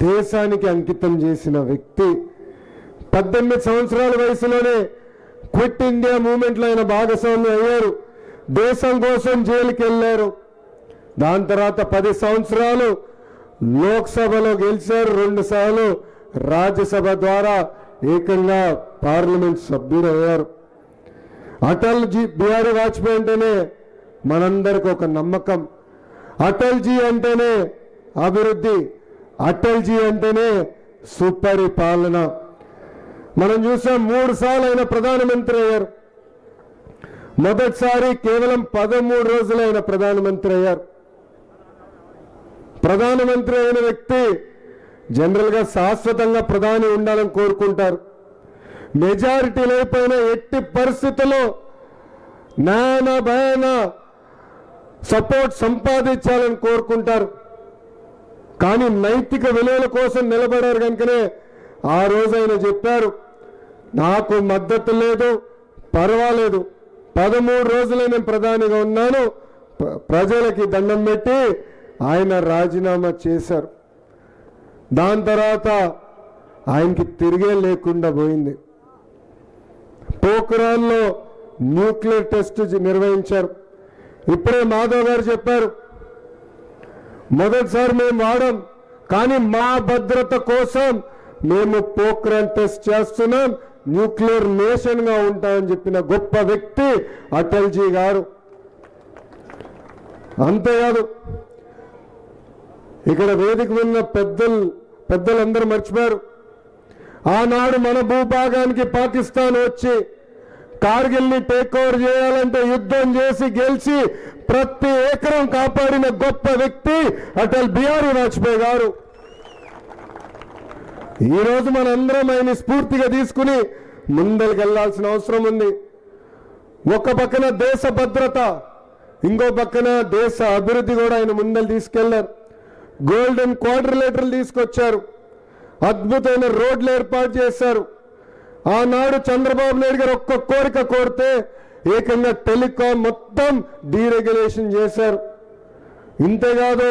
[SPEAKER 13] దేశానికి అంకితం చేసిన వ్యక్తి. 18 సంవత్సరాల వయసులోనే క్విట్ ఇండియా మూవ్మెంట్లో ఆయన భాగస్వామ్యం అయ్యారు. దేశం కోసం జైలుకి వెళ్ళారు. దాని తర్వాత 10 సంవత్సరాలు లోక్సభలో గెలిచారు, 2 సార్లు రాజ్యసభ ద్వారా ఏకంగా పార్లమెంట్ సభ్యుడు అయ్యారు. అటల్ బిహారీ వాజ్పేయి అంటేనే మనందరికి ఒక నమ్మకం. అటల్జీ అంటేనే అభివృద్ధి, అటల్జీ అంటేనే సుపరిపాలన. మనం చూసాం 3 సార్లు ఆయన ప్రధానమంత్రి అయ్యారు. మొదటిసారి కేవలం 13 రోజులు ఆయన ప్రధానమంత్రి అయ్యారు. ప్రధానమంత్రి అయిన వ్యక్తి జనరల్గా శాశ్వతంగా ప్రధాని ఉండాలని కోరుకుంటారు. మెజారిటీ లేకపోయినా ఎట్టి పరిస్థితుల్లో నాయన భయాన సపోర్ట్ సంపాదించాలని కోరుకుంటారు. కానీ నైతిక విలువల కోసం నిలబడారు కనుకనే ఆ రోజు ఆయన చెప్పారు, నాకు మద్దతు లేదు, పర్వాలేదు, 13 రోజులే నేను ప్రధానిగా ఉన్నాను, ప్రజలకి దండం పెట్టి ఆయన రాజీనామా చేశారు. దాని తర్వాత ఆయనకి తిరిగే లేకుండా పోయింది. పోఖ్రాన్లో న్యూక్లియర్ టెస్ట్ నిర్వహించారు. ఇప్పుడే మాధవ్ గారు చెప్పారు, మొదటిసారి మేము వాడాం, కానీ మా భద్రత కోసం మేము పోఖ్రాన్ టెస్ట్ చేస్తున్నాం, న్యూక్లియర్ నేషన్గా ఉంటామని చెప్పిన గొప్ప వ్యక్తి అటల్జీ గారు. అంతేకాదు ఇక్కడ వేదిక ఉన్న పెద్దలందరూ మర్చిపోయారు. ఆనాడు మన భూభాగానికి పాకిస్తాన్ వచ్చి కార్గిల్ని టేక్ ఓవర్ చేయాలంటే యుద్ధం చేసి గెలిచి ప్రతి ఎకరం కాపాడిన గొప్ప వ్యక్తి అటల్ బిహారీ వాజ్పేయి గారు. ఈరోజు మనందరం ఆయన స్ఫూర్తిగా తీసుకుని ముందరికి వెళ్లాల్సిన అవసరం ఉంది. ఒక పక్కన దేశ భద్రత, ఇంకో పక్కన దేశ అభివృద్ధి కూడా ఆయన ముందలు తీసుకెళ్లారు. గోల్డెన్ క్వాడ్రిలేటర్లు తీసుకొచ్చారు, అద్భుతమైన రోడ్లు ఏర్పాటు చేశారు. ఆనాడు చంద్రబాబు నాయుడు గారు ఒక్క కోరిక కోరితే ఏకంగా టెలికాం మొత్తం డీరెగ్యులేషన్ చేశారు. ఇంతేకాదు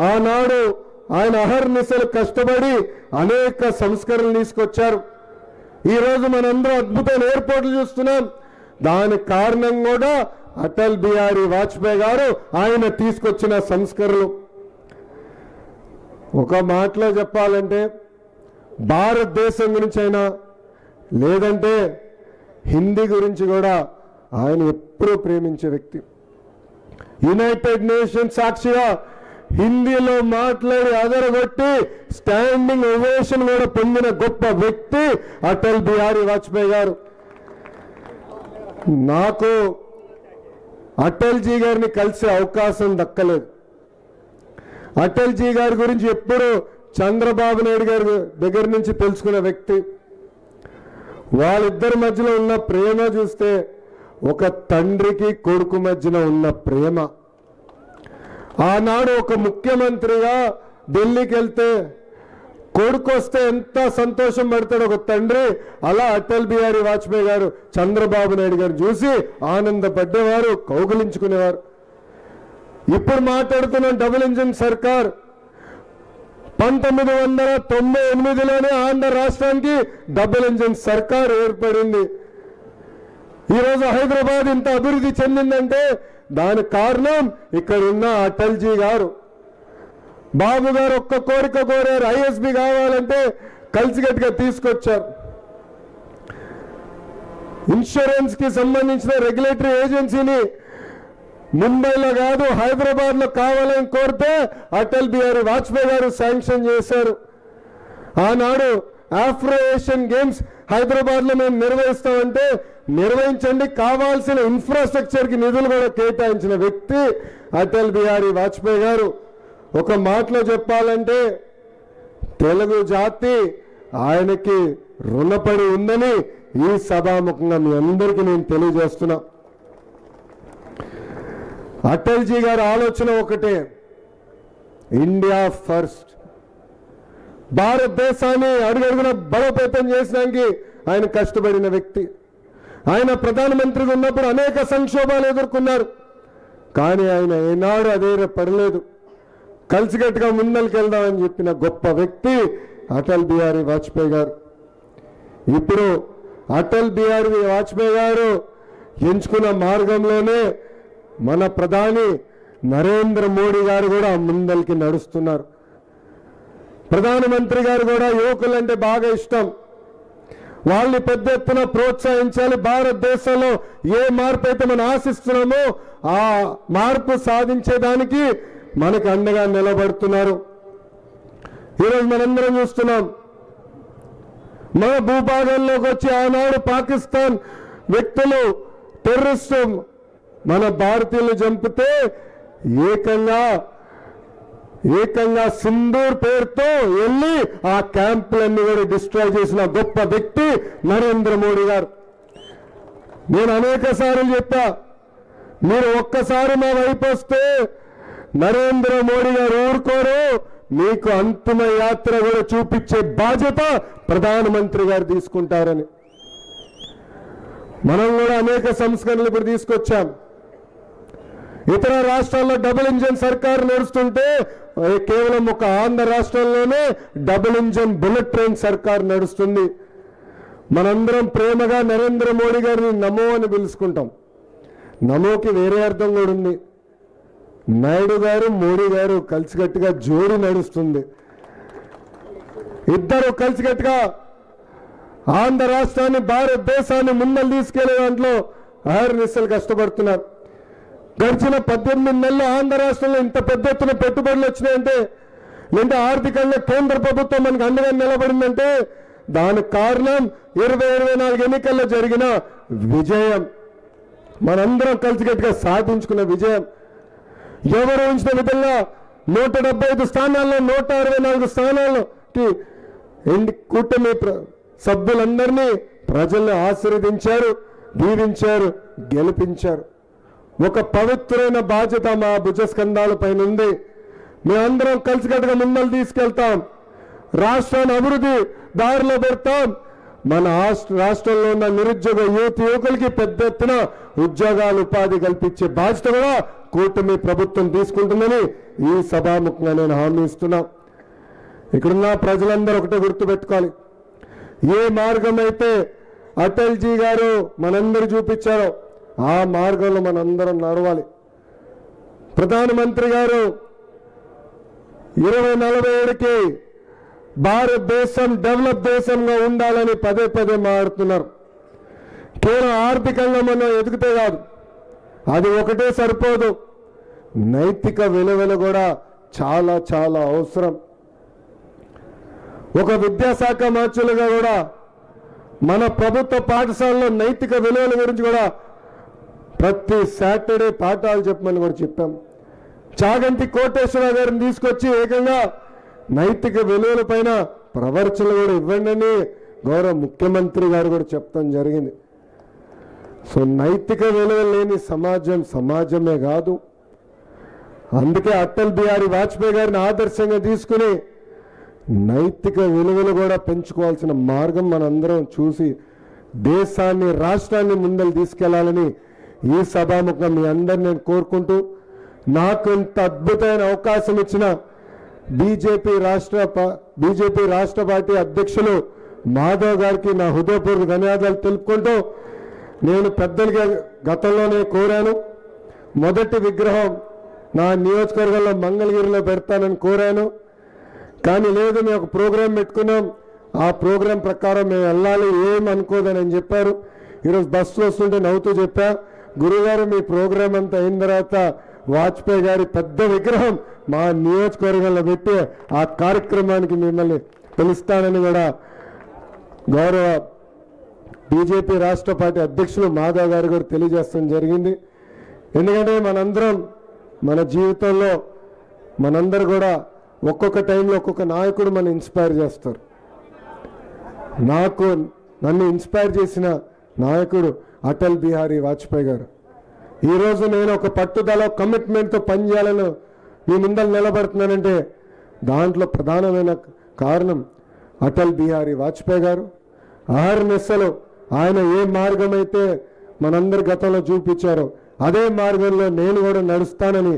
[SPEAKER 13] ఆనాడు ఆయన అహర్నిశలు కష్టపడి అనేక సంస్కరణలు తీసుకొచ్చారు. ఈరోజు మనందరం అద్భుతమైన ఎయిర్పోర్ట్లు చూస్తున్నాం. దానికి కారణం కూడా అటల్ బిహారీ వాజ్పేయి గారు ఆయన తీసుకొచ్చిన సంస్కరణలు. ఒక మాటలో చెప్పాలంటే భారతదేశం గురించి అయినా లేదంటే హిందీ గురించి కూడా ఆయన ఎప్పుడూ ప్రేమించే వ్యక్తి. యునైటెడ్ నేషన్స్ సాక్షిగా హిందీలో మాట్లాడి అదరగొట్టి స్టాండింగ్ ఓవేషన్ కూడా పొందిన గొప్ప వ్యక్తి అటల్ బిహారీ వాజ్పేయి గారు. నాకు అటల్జీ గారిని కలిసే అవకాశం దక్కలేదు. అటల్జీ గారి గురించి ఎప్పుడూ చంద్రబాబు నాయుడు గారి దగ్గర నుంచి తెలుసుకున్న వ్యక్తి. వాళ్ళిద్దరి మధ్యలో ఉన్న ప్రేమ చూస్తే ఒక తండ్రికి కొడుకు మధ్యన ఉన్న ప్రేమ. ఆనాడు ఒక ముఖ్యమంత్రిగా ఢిల్లీకి వెళ్తే కొడుకు వస్తే ఎంత సంతోషం పడతాడు ఒక తండ్రి, అలా అటల్ బిహారీ వాజ్పేయి గారు చంద్రబాబు నాయుడు గారు చూసి ఆనందపడ్డేవారు, కౌగిలించుకునేవారు. ఇప్పుడు మాట్లాడుతున్న డబుల్ ఇంజిన్ సర్కార్ 1998లోనే ఆంధ్ర రాష్ట్రానికి డబుల్ ఇంజిన్ సర్కార్ ఏర్పడింది. ఈరోజు హైదరాబాద్ ఇంత అభివృద్ధి చెందిందంటే దానికి కారణం ఇక్కడ ఉన్న అటల్జీ గారు. బాబు గారు ఒక్క కోరిక కోరారు, ఐఎస్బి కావాలంటే కలిసికట్టుగా తీసుకొచ్చారు. ఇన్సూరెన్స్ కి సంబంధించిన రెగ్యులేటరీ ఏజెన్సీని ముంబైలో కాదు హైదరాబాద్ లో కావాలని కోరితే అటల్ బిహారీ వాజ్పేయి గారు శాంక్షన్ చేశారు. ఆనాడు ఆఫ్రో ఏషియన్ గేమ్స్ హైదరాబాద్ లో మేము నిర్వహిస్తామంటే నిర్వహించండి, కావాల్సిన ఇన్ఫ్రాస్ట్రక్చర్ కి నిధులు కూడా కేటాయించిన వ్యక్తి అటల్ బిహారీ వాజ్పేయి గారు. ఒక మాటలో చెప్పాలంటే తెలుగు జాతి ఆయనకి రుణపడి ఉందని ఈ సభాముఖంగా మీ అందరికీ నేను తెలియజేస్తున్నా. అటల్జీ గారి ఆలోచన ఒకటే, ఇండియా ఫస్ట్. భారతదేశాన్ని అడుగడుగున బలోపేతం చేసడానికి ఆయన కష్టపడిన వ్యక్తి. ఆయన ప్రధానమంత్రిగా ఉన్నప్పుడు అనేక సంక్షోభాలు ఎదుర్కొన్నారు, కానీ ఆయన ఏనాడు అదే పడలేదు. కలిసికట్టుగా ముందరికి వెళ్దామని చెప్పిన గొప్ప వ్యక్తి అటల్ బిహారీ వాజ్పేయి గారు. ఇప్పుడు అటల్ బిహారీ వాజ్పేయి గారు ఎంచుకున్న మార్గంలోనే మన ప్రధాని నరేంద్ర మోడీ గారు కూడా ముందరికి నడుస్తున్నారు. ప్రధానమంత్రి గారు కూడా యువకులంటే బాగా ఇష్టం. వాళ్ళని పెద్ద ఎత్తున ప్రోత్సహించాలి. భారతదేశంలో ఏ మార్పు అయితే మనం ఆశిస్తున్నామో ఆ మార్పు సాధించేదానికి మనకు అండగా నిలబడుతున్నారు. ఈరోజు మనందరం చూస్తున్నాం, మన భూభాగంలోకి వచ్చి ఆనాడు పాకిస్తాన్ వ్యక్తులు టెర్రరిస్టు మన భారతీయులు చంపితే ఏకంగా సింధూర్ పేరుతో వెళ్ళి ఆ క్యాంపులన్నీ కూడా డిస్ట్రాయ్ చేసిన గొప్ప వ్యక్తి నరేంద్ర మోడీ గారు. నేను అనేక సార్లు చెప్పా, మీరు ఒక్కసారి మా వైపు వస్తే నరేంద్ర మోడీ గారు ఊరుకోరు, మీకు అంతిమ యాత్ర కూడా చూపించే బాధ్యత ప్రధానమంత్రి గారు తీసుకుంటారని. మనం కూడా అనేక సంస్కరణలు ఇప్పుడు తీసుకొచ్చాం. ఇతర రాష్ట్రాల్లో డబుల్ ఇంజిన్ సర్కార్ నడుస్తుంటే కేవలం ఒక ఆంధ్ర రాష్ట్రంలోనే డబుల్ ఇంజిన్ బుల్లెట్ ట్రైన్ సర్కార్ నడుస్తుంది. మనందరం ప్రేమగా నరేంద్ర మోడీ గారిని నమో అని పిలుచుకుంటాం. నమోకి వేరే అర్థం కూడా ఉంది. నాయుడు గారు మోడీ గారు కలిసికట్టుగా జోడి నడుస్తుంది. ఇద్దరు కలిసికట్టుగా ఆంధ్ర రాష్ట్రాన్ని భారతదేశాన్ని ముందలు తీసుకెళ్లే దాంట్లో అహర్నిశలు కష్టపడుతున్నారు. గడిచిన 18 నెలలు ఆంధ్ర రాష్ట్రంలో ఇంత పెద్ద ఎత్తున పెట్టుబడులు వచ్చినాయంటే, లేదా ఆర్థికంగా కేంద్ర ప్రభుత్వం మనకు అండగా నిలబడిందంటే దానికి కారణం 2024 ఎన్నికల్లో జరిగిన విజయం. మనందరం కలిసికట్టుగా సాధించుకున్న విజయం. ఎవరు ఉంచిన విధంగా 175 స్థానాల్లో 164 స్థానాల్లో కూటమి సభ్యులందరినీ ప్రజల్ని ఆశీర్వదించారు, దీవించారు, గెలిపించారు. ఒక పవిత్రమైన బాధ్యత మా భుజస్కంధాల పైన ఉంది. మేమందరం కలిసికట్టుగా ముందలు తీసుకెళ్తాం. రాష్ట్రాన్ని అభివృద్ధి దారిలో పెడతాం. మన రాష్ట్రంలో ఉన్న నిరుద్యోగ యువకులకి పెద్ద ఎత్తున ఉద్యోగాలు, ఉపాధి కల్పించే బాధ్యత కూడా కూటమి ప్రభుత్వం తీసుకుంటుందని ఈ సభాముఖంగా నేను హామీ ఇస్తున్నా. ఇక్కడున్న ప్రజలందరూ ఒకటే గుర్తుపెట్టుకోవాలి. ఏ మార్గం అయితే అటల్జీ గారు మనందరూ చూపించారో ఆ మార్గంలో మనందరం నడవాలి. ప్రధానమంత్రి గారు 2047కి భారతదేశం డెవలప్ దేశంగా ఉండాలని పదే పదే మాట్లాడుతున్నారు. కేవలం ఆర్థికంగా మనం ఎదుగుతే కాదు, అది ఒకటే సరిపోదు. నైతిక విలువలు కూడా చాలా చాలా అవసరం. ఒక విద్యాశాఖ మంత్రులుగా కూడా మన ప్రభుత్వ పాఠశాలలో నైతిక విలువల గురించి కూడా ప్రతి సాటర్డే పాఠాలు చెప్పమని కూడా చెప్పాం. చాగంటి కోటేశ్వరరావు గారిని తీసుకొచ్చి ఏకంగా నైతిక విలువల పైన ప్రవర్చనలు కూడా ఇవ్వండి అని గౌరవ ముఖ్యమంత్రి గారు కూడా చెప్పడం జరిగింది. సో నైతిక విలువలు లేని సమాజమే కాదు. అందుకే అటల్ బిహారీ వాజ్పేయి గారిని ఆదర్శంగా తీసుకుని నైతిక విలువలు కూడా పెంచుకోవాల్సిన మార్గం మనందరం చూసి దేశాన్ని, రాష్ట్రాన్ని ముందలు తీసుకెళ్లాలని ఈ సభాముఖంగా మీ అందరిని నేను కోరుకుంటూ, నాకు ఇంత అద్భుతమైన అవకాశం ఇచ్చిన బీజేపీ రాష్ట్ర పార్టీ అధ్యక్షులు మాధవ్ గారికి నా హృదయపూర్వక ధన్యవాదాలు తెలుపుకుంటూ, నేను పెద్దలుగా గతంలోనే కోరాను. మొదటి విగ్రహం నా నియోజకవర్గంలో మంగళగిరిలో పెడతానని కోరాను. కానీ లేదు, మేము ఒక ప్రోగ్రాం పెట్టుకున్నాం, ఆ ప్రోగ్రాం ప్రకారం మేము వెళ్ళాలి, ఏం అనుకోదని చెప్పారు. ఈరోజు బస్సులో వస్తుంటే నవ్వుతూ చెప్పా, గురుగారు మీ ప్రోగ్రాం అంతా అయిన తర్వాత వాజ్పేయి గారి పెద్ద విగ్రహం మా నియోజకవర్గంలో పెట్టి ఆ కార్యక్రమానికి మిమ్మల్ని పిలుస్తానని కూడా గౌరవ బీజేపీ రాష్ట్ర పార్టీ అధ్యక్షులు మాధవ్ గారు కూడా తెలియజేస్తాం జరిగింది. ఎందుకంటే మనందరం మన జీవితంలో మనందరూ కూడా ఒక్కొక్క టైంలో ఒక్కొక్క నాయకుడు మనం ఇన్స్పైర్ చేస్తారు. నన్ను ఇన్స్పైర్ చేసిన నాయకుడు అటల్ బిహారీ వాజ్పేయి గారు. ఈరోజు నేను ఒక పట్టుదల, కమిట్మెంట్తో పనిచేయాలని మీ ముందర నిలబడుతున్నానంటే దాంట్లో ప్రధానమైన కారణం అటల్ బిహారీ వాజ్పేయి గారు. అహర్నిశలు ఆయన ఏ మార్గం అయితే మనందరి గతంలో చూపించారో అదే మార్గంలో నేను కూడా నడుస్తానని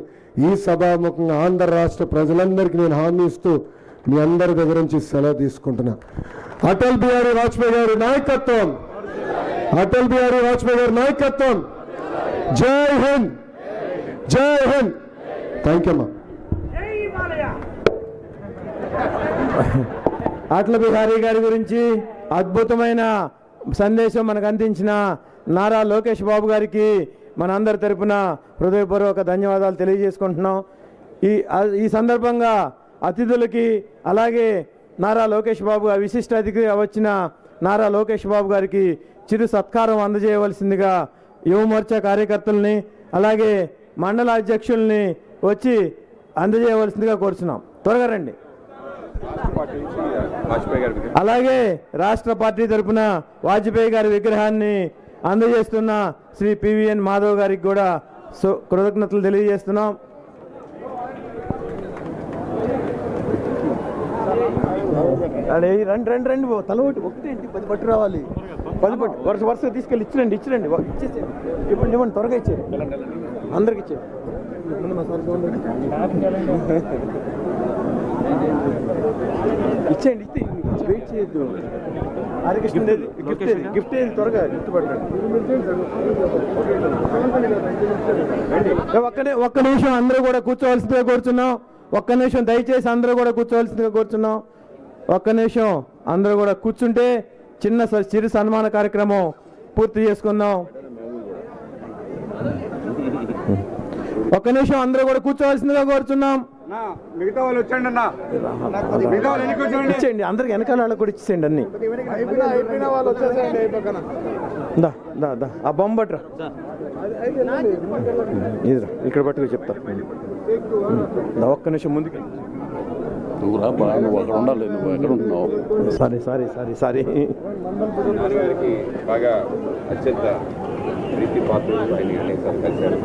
[SPEAKER 13] ఈ సభాముఖంగా ఆంధ్ర రాష్ట్ర ప్రజలందరికీ నేను హామీ ఇస్తూ మీ అందరి దగ్గర నుంచి సెలవు తీసుకుంటున్నా. అటల్ బిహారీ వాజ్పేయి గారి నాయకత్వం, అటల్ బిహారీ వాజ్పేయి గారి నాయకత్వం. జై హింద్, జై హింద్. థ్యాంక్ యూ అమ్మా.
[SPEAKER 4] అటల్ బిహారీ గారి గురించి అద్భుతమైన సందేశం మనకు అందించిన నారా లోకేష్ బాబు గారికి మనందరి తరపున హృదయపూర్వక ధన్యవాదాలు తెలియజేసుకుంటున్నాం. ఈ సందర్భంగా అతిథులకి, అలాగే నారా లోకేష్ బాబు గారు విశిష్ట అతిథిగా వచ్చిన నారా లోకేష్ బాబు గారికి చిరు సత్కారం అందజేయవలసిందిగా యువమోర్చా కార్యకర్తల్ని, అలాగే మండల అధ్యక్షుల్ని వచ్చి అందజేయవలసిందిగా కోరుచున్నాం. త్వరగా రండి. అలాగే రాష్ట్ర పార్టీ తరఫున వాజ్పేయి గారి విగ్రహాన్ని అందజేస్తున్న శ్రీ పివిఎన్ మాధవ్ గారికి కూడా కృతజ్ఞతలు తెలియజేస్తున్నాం. రండి రండి రండి, తల ఒకటి 10 పట్టు రావాలి. 10 పట్టు వరుసగా తీసుకెళ్ళి ఇచ్చిరండి ఇచ్చేసి ఇవ్వండి, త్వరగా ఇచ్చారు, అందరికి ఇచ్చారు. ఇచ్చేయండి, వెయిట్ చేయొద్దు. హరికృష్ణ గిఫ్ట్ ఏది, త్వరగా గిఫ్ట్ పట్టండి. ఒక్క నిమిషం అందరూ కూడా కూర్చోవలసిందిగా కోరుచున్నాం. ఒక్క నిమిషం దయచేసి అందరూ కూడా కూర్చోవలసిందిగా కోరుచున్నాం. ఒక్క నిమిషం అందరూ కూడా కూర్చుంటే చిరు సన్మాన కార్యక్రమం పూర్తి చేసుకుందాం. ఒక్క నిమిషం అందరూ కూడా కూర్చోవలసిందిగా కోరుచున్నాం.
[SPEAKER 8] మిగతా వాళ్ళు వచ్చండి అన్న, మిగతా వాళ్ళు ఎన్ని కూర్చోండి,
[SPEAKER 4] ఇచ్చేయండి అందరికి, వెనకాల వాళ్ళకి కూడా ఇచ్చేయండి అన్ని.
[SPEAKER 8] అయిపోయిన వాళ్ళు వచ్చేసేయండి అయిపోకన.
[SPEAKER 4] దా దా దా ఆ బొమ్మ పట్టురా, ఇదిరా ఇక్కడ పట్టుకు చెప్తా. ఒక్క నిమిషం ముందుకు. Sorry sorry sorry sorry.
[SPEAKER 12] బాగా అత్యంత ప్రీతి పాత్రులు ఆయన అనేకసార్లు కలిశారు.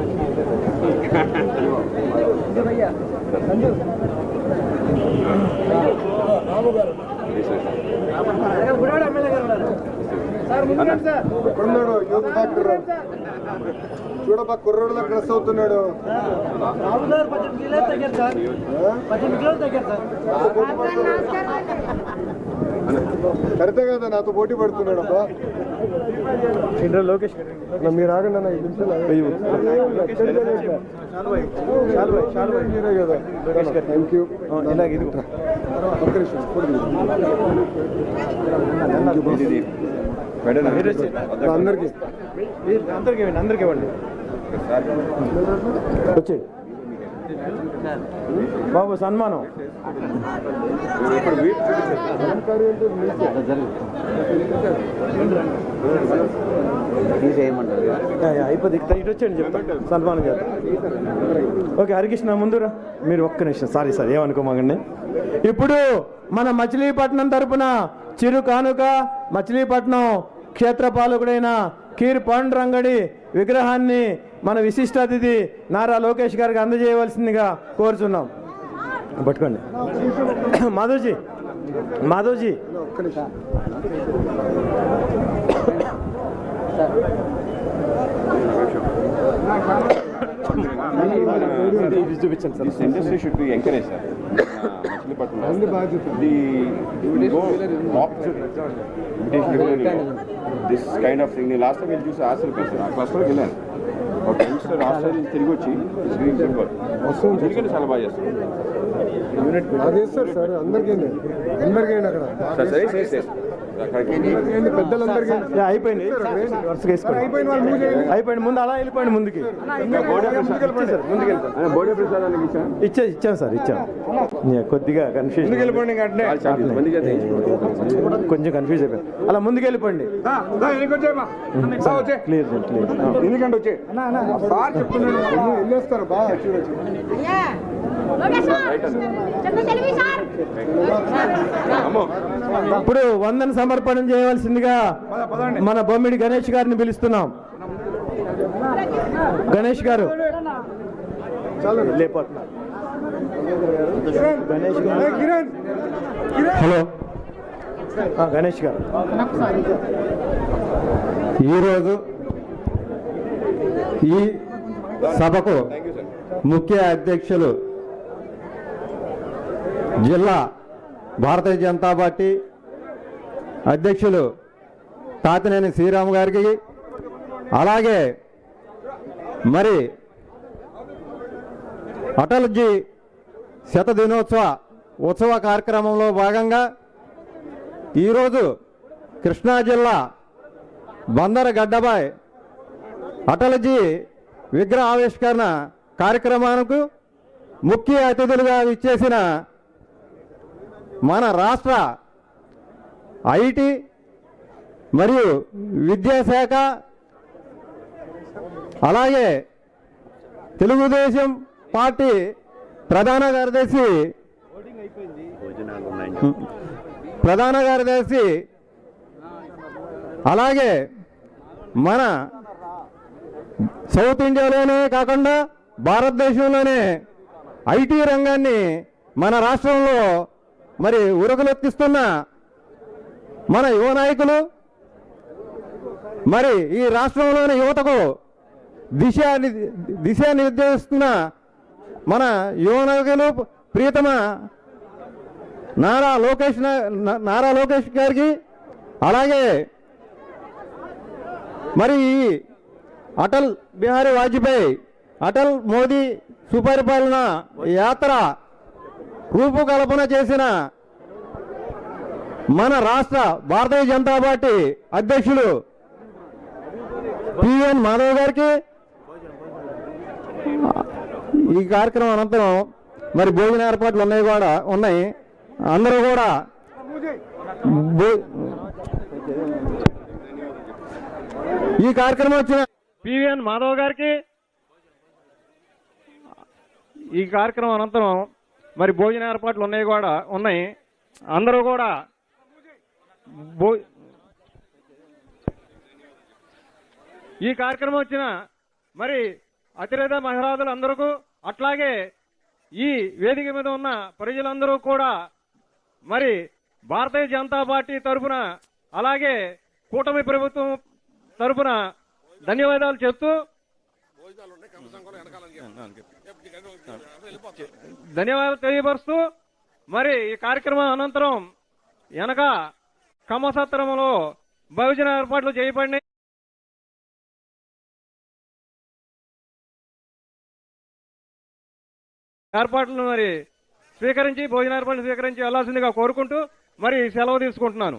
[SPEAKER 8] చూడబ్బా కుర్రోడు డ్రెస్ అవుతున్నాడు. కరెక్టే కదా, నాతో పోటీ పడుతున్నాడు అబ్బా.
[SPEAKER 4] లోకేష్
[SPEAKER 8] మీరు ఆగండి అన్న, 5 నిమిషాలు థ్యాంక్ యూ.
[SPEAKER 4] ఇలాగ ఇది
[SPEAKER 8] ఒక్క నిమిషం అందరికీ
[SPEAKER 4] అందరికి ఇవ్వండి. వచ్చి బాబు సన్మానం. అయిపోతే ఇటు వచ్చేయండి చెప్తాను సన్మానం గారు. ఓకే హరికృష్ణ ముందురా మీరు. ఒక్క నిమిషం సారీ సార్ ఏమనుకోమాగండి. ఇప్పుడు మన మచిలీపట్నం తరపున చిరు కానుక మచిలీపట్నం క్షేత్రపాలకుడైన కీర్ పాండురంగడి విగ్రహాన్ని మన విశిష్ట అతిథి నారా లోకేష్ గారికి అందజేయవలసిందిగా కోరుచున్నాం. పట్టుకోండి మాధవ్జీ, మాధవ్జీ. చూపించండి sir.
[SPEAKER 12] Industry should be encourage sir. This kind of thing. Last time చూసి ఆశ్చర్యపోయి సార్, ఆ క్లస్టర్కి వెళ్ళాను. ఒక యంగ్స్టర్ ఆస్ట్రేలియా తిరిగి వచ్చి ఎందుకంటే చాలా బాగా చేస్తారు.
[SPEAKER 8] అదే సార్ అందరికీ అక్కడ పెద్దలందరికీ
[SPEAKER 4] అయిపోయింది. అయిపోయింది ముందు అలా వెళ్ళిపోయింది ముందుకి. ఇచ్చాను సార్ ఇచ్చాను. కొద్దిగా కన్ఫ్యూజ్, కొంచెం కన్ఫ్యూజ్ అయిపోయింది. అలా ముందుకు వెళ్ళిపోండి. Clear clear.
[SPEAKER 8] ఎందుకంటే వచ్చే వెళ్ళేస్తారు బాగా చూడొచ్చు.
[SPEAKER 4] ఇప్పుడు వందన సమర్పణం చేయవలసిందిగా మన బొమ్మిడి గణేష్ గారిని పిలుస్తున్నాం. గణేష్ గారు లేకపోతున్నారు. గణేష్ గారు. హలో గణేష్ గారు.
[SPEAKER 14] ఈరోజు ఈ సభకు ముఖ్య అధ్యక్షులు జిల్లా భారతీయ జనతా పార్టీ అధ్యక్షులు తాతినేని శ్రీరామ్ గారికి, అలాగే మరి అటల్జీ శత దినోత్సవ ఉత్సవ కార్యక్రమంలో భాగంగా ఈరోజు కృష్ణా జిల్లా బందరగడ్డపై అటల్జీ విగ్రహ ఆవిష్కరణ కార్యక్రమానికి ముఖ్య అతిథులుగా ఇచ్చేసిన మన రాష్ట్ర ఐటీ మరియు విద్యాశాఖ, అలాగే తెలుగుదేశం పార్టీ ప్రధాన కార్యదర్శి అలాగే మన సౌత్ ఇండియాలోనే కాకుండా భారతదేశంలోనే ఐటీ రంగాన్ని మన రాష్ట్రంలో మరి ఉరకలెత్తిస్తున్న మన యువ నాయకులు, మరి ఈ రాష్ట్రంలోని యువతకు దిశానిర్దేశిస్తున్న మన యువ నాయకులు ప్రియతమ నారా లోకేష్ గారికి, అలాగే మరి అటల్ బిహారీ వాజ్పేయి అటల్ మోదీ సుపరిపాలన యాత్ర రూపకల్పన చేసిన మన రాష్ట్ర భారతీయ జనతా పార్టీ అధ్యక్షులు పిఎన్ మాధవ్ గారికి ఈ కార్యక్రమం అనంతరం మరి భోజన ఏర్పాట్లు ఉన్నాయి అందరూ కూడా ఈ కార్యక్రమం వచ్చిన
[SPEAKER 6] పివిఎన్ మాధవ్ గారికి ఈ కార్యక్రమం అనంతరం మరి భోజన ఏర్పాట్లు ఉన్నాయి అందరూ కూడా ఈ కార్యక్రమం వచ్చిన మరి అతిరేత మహిళాదులు అందరూ అట్లాగే ఈ వేదిక మీద ఉన్న ప్రజలందరూ కూడా మరి భారతీయ జనతా పార్టీ తరఫున అలాగే కూటమి ప్రభుత్వం తరఫున ధన్యవాదాలు చెప్తూ ధన్యవాదాలు తెలియపరుస్తూ మరి ఈ కార్యక్రమం అనంతరం వెనక కమ్మసత్రంలో భోజన ఏర్పాట్లు చేయబడినాయి. ఏర్పాట్లను మరి భోజన ఏర్పాట్లు స్వీకరించి వెళ్లాల్సిందిగా కోరుకుంటూ మరి సెలవు తీసుకుంటున్నాను.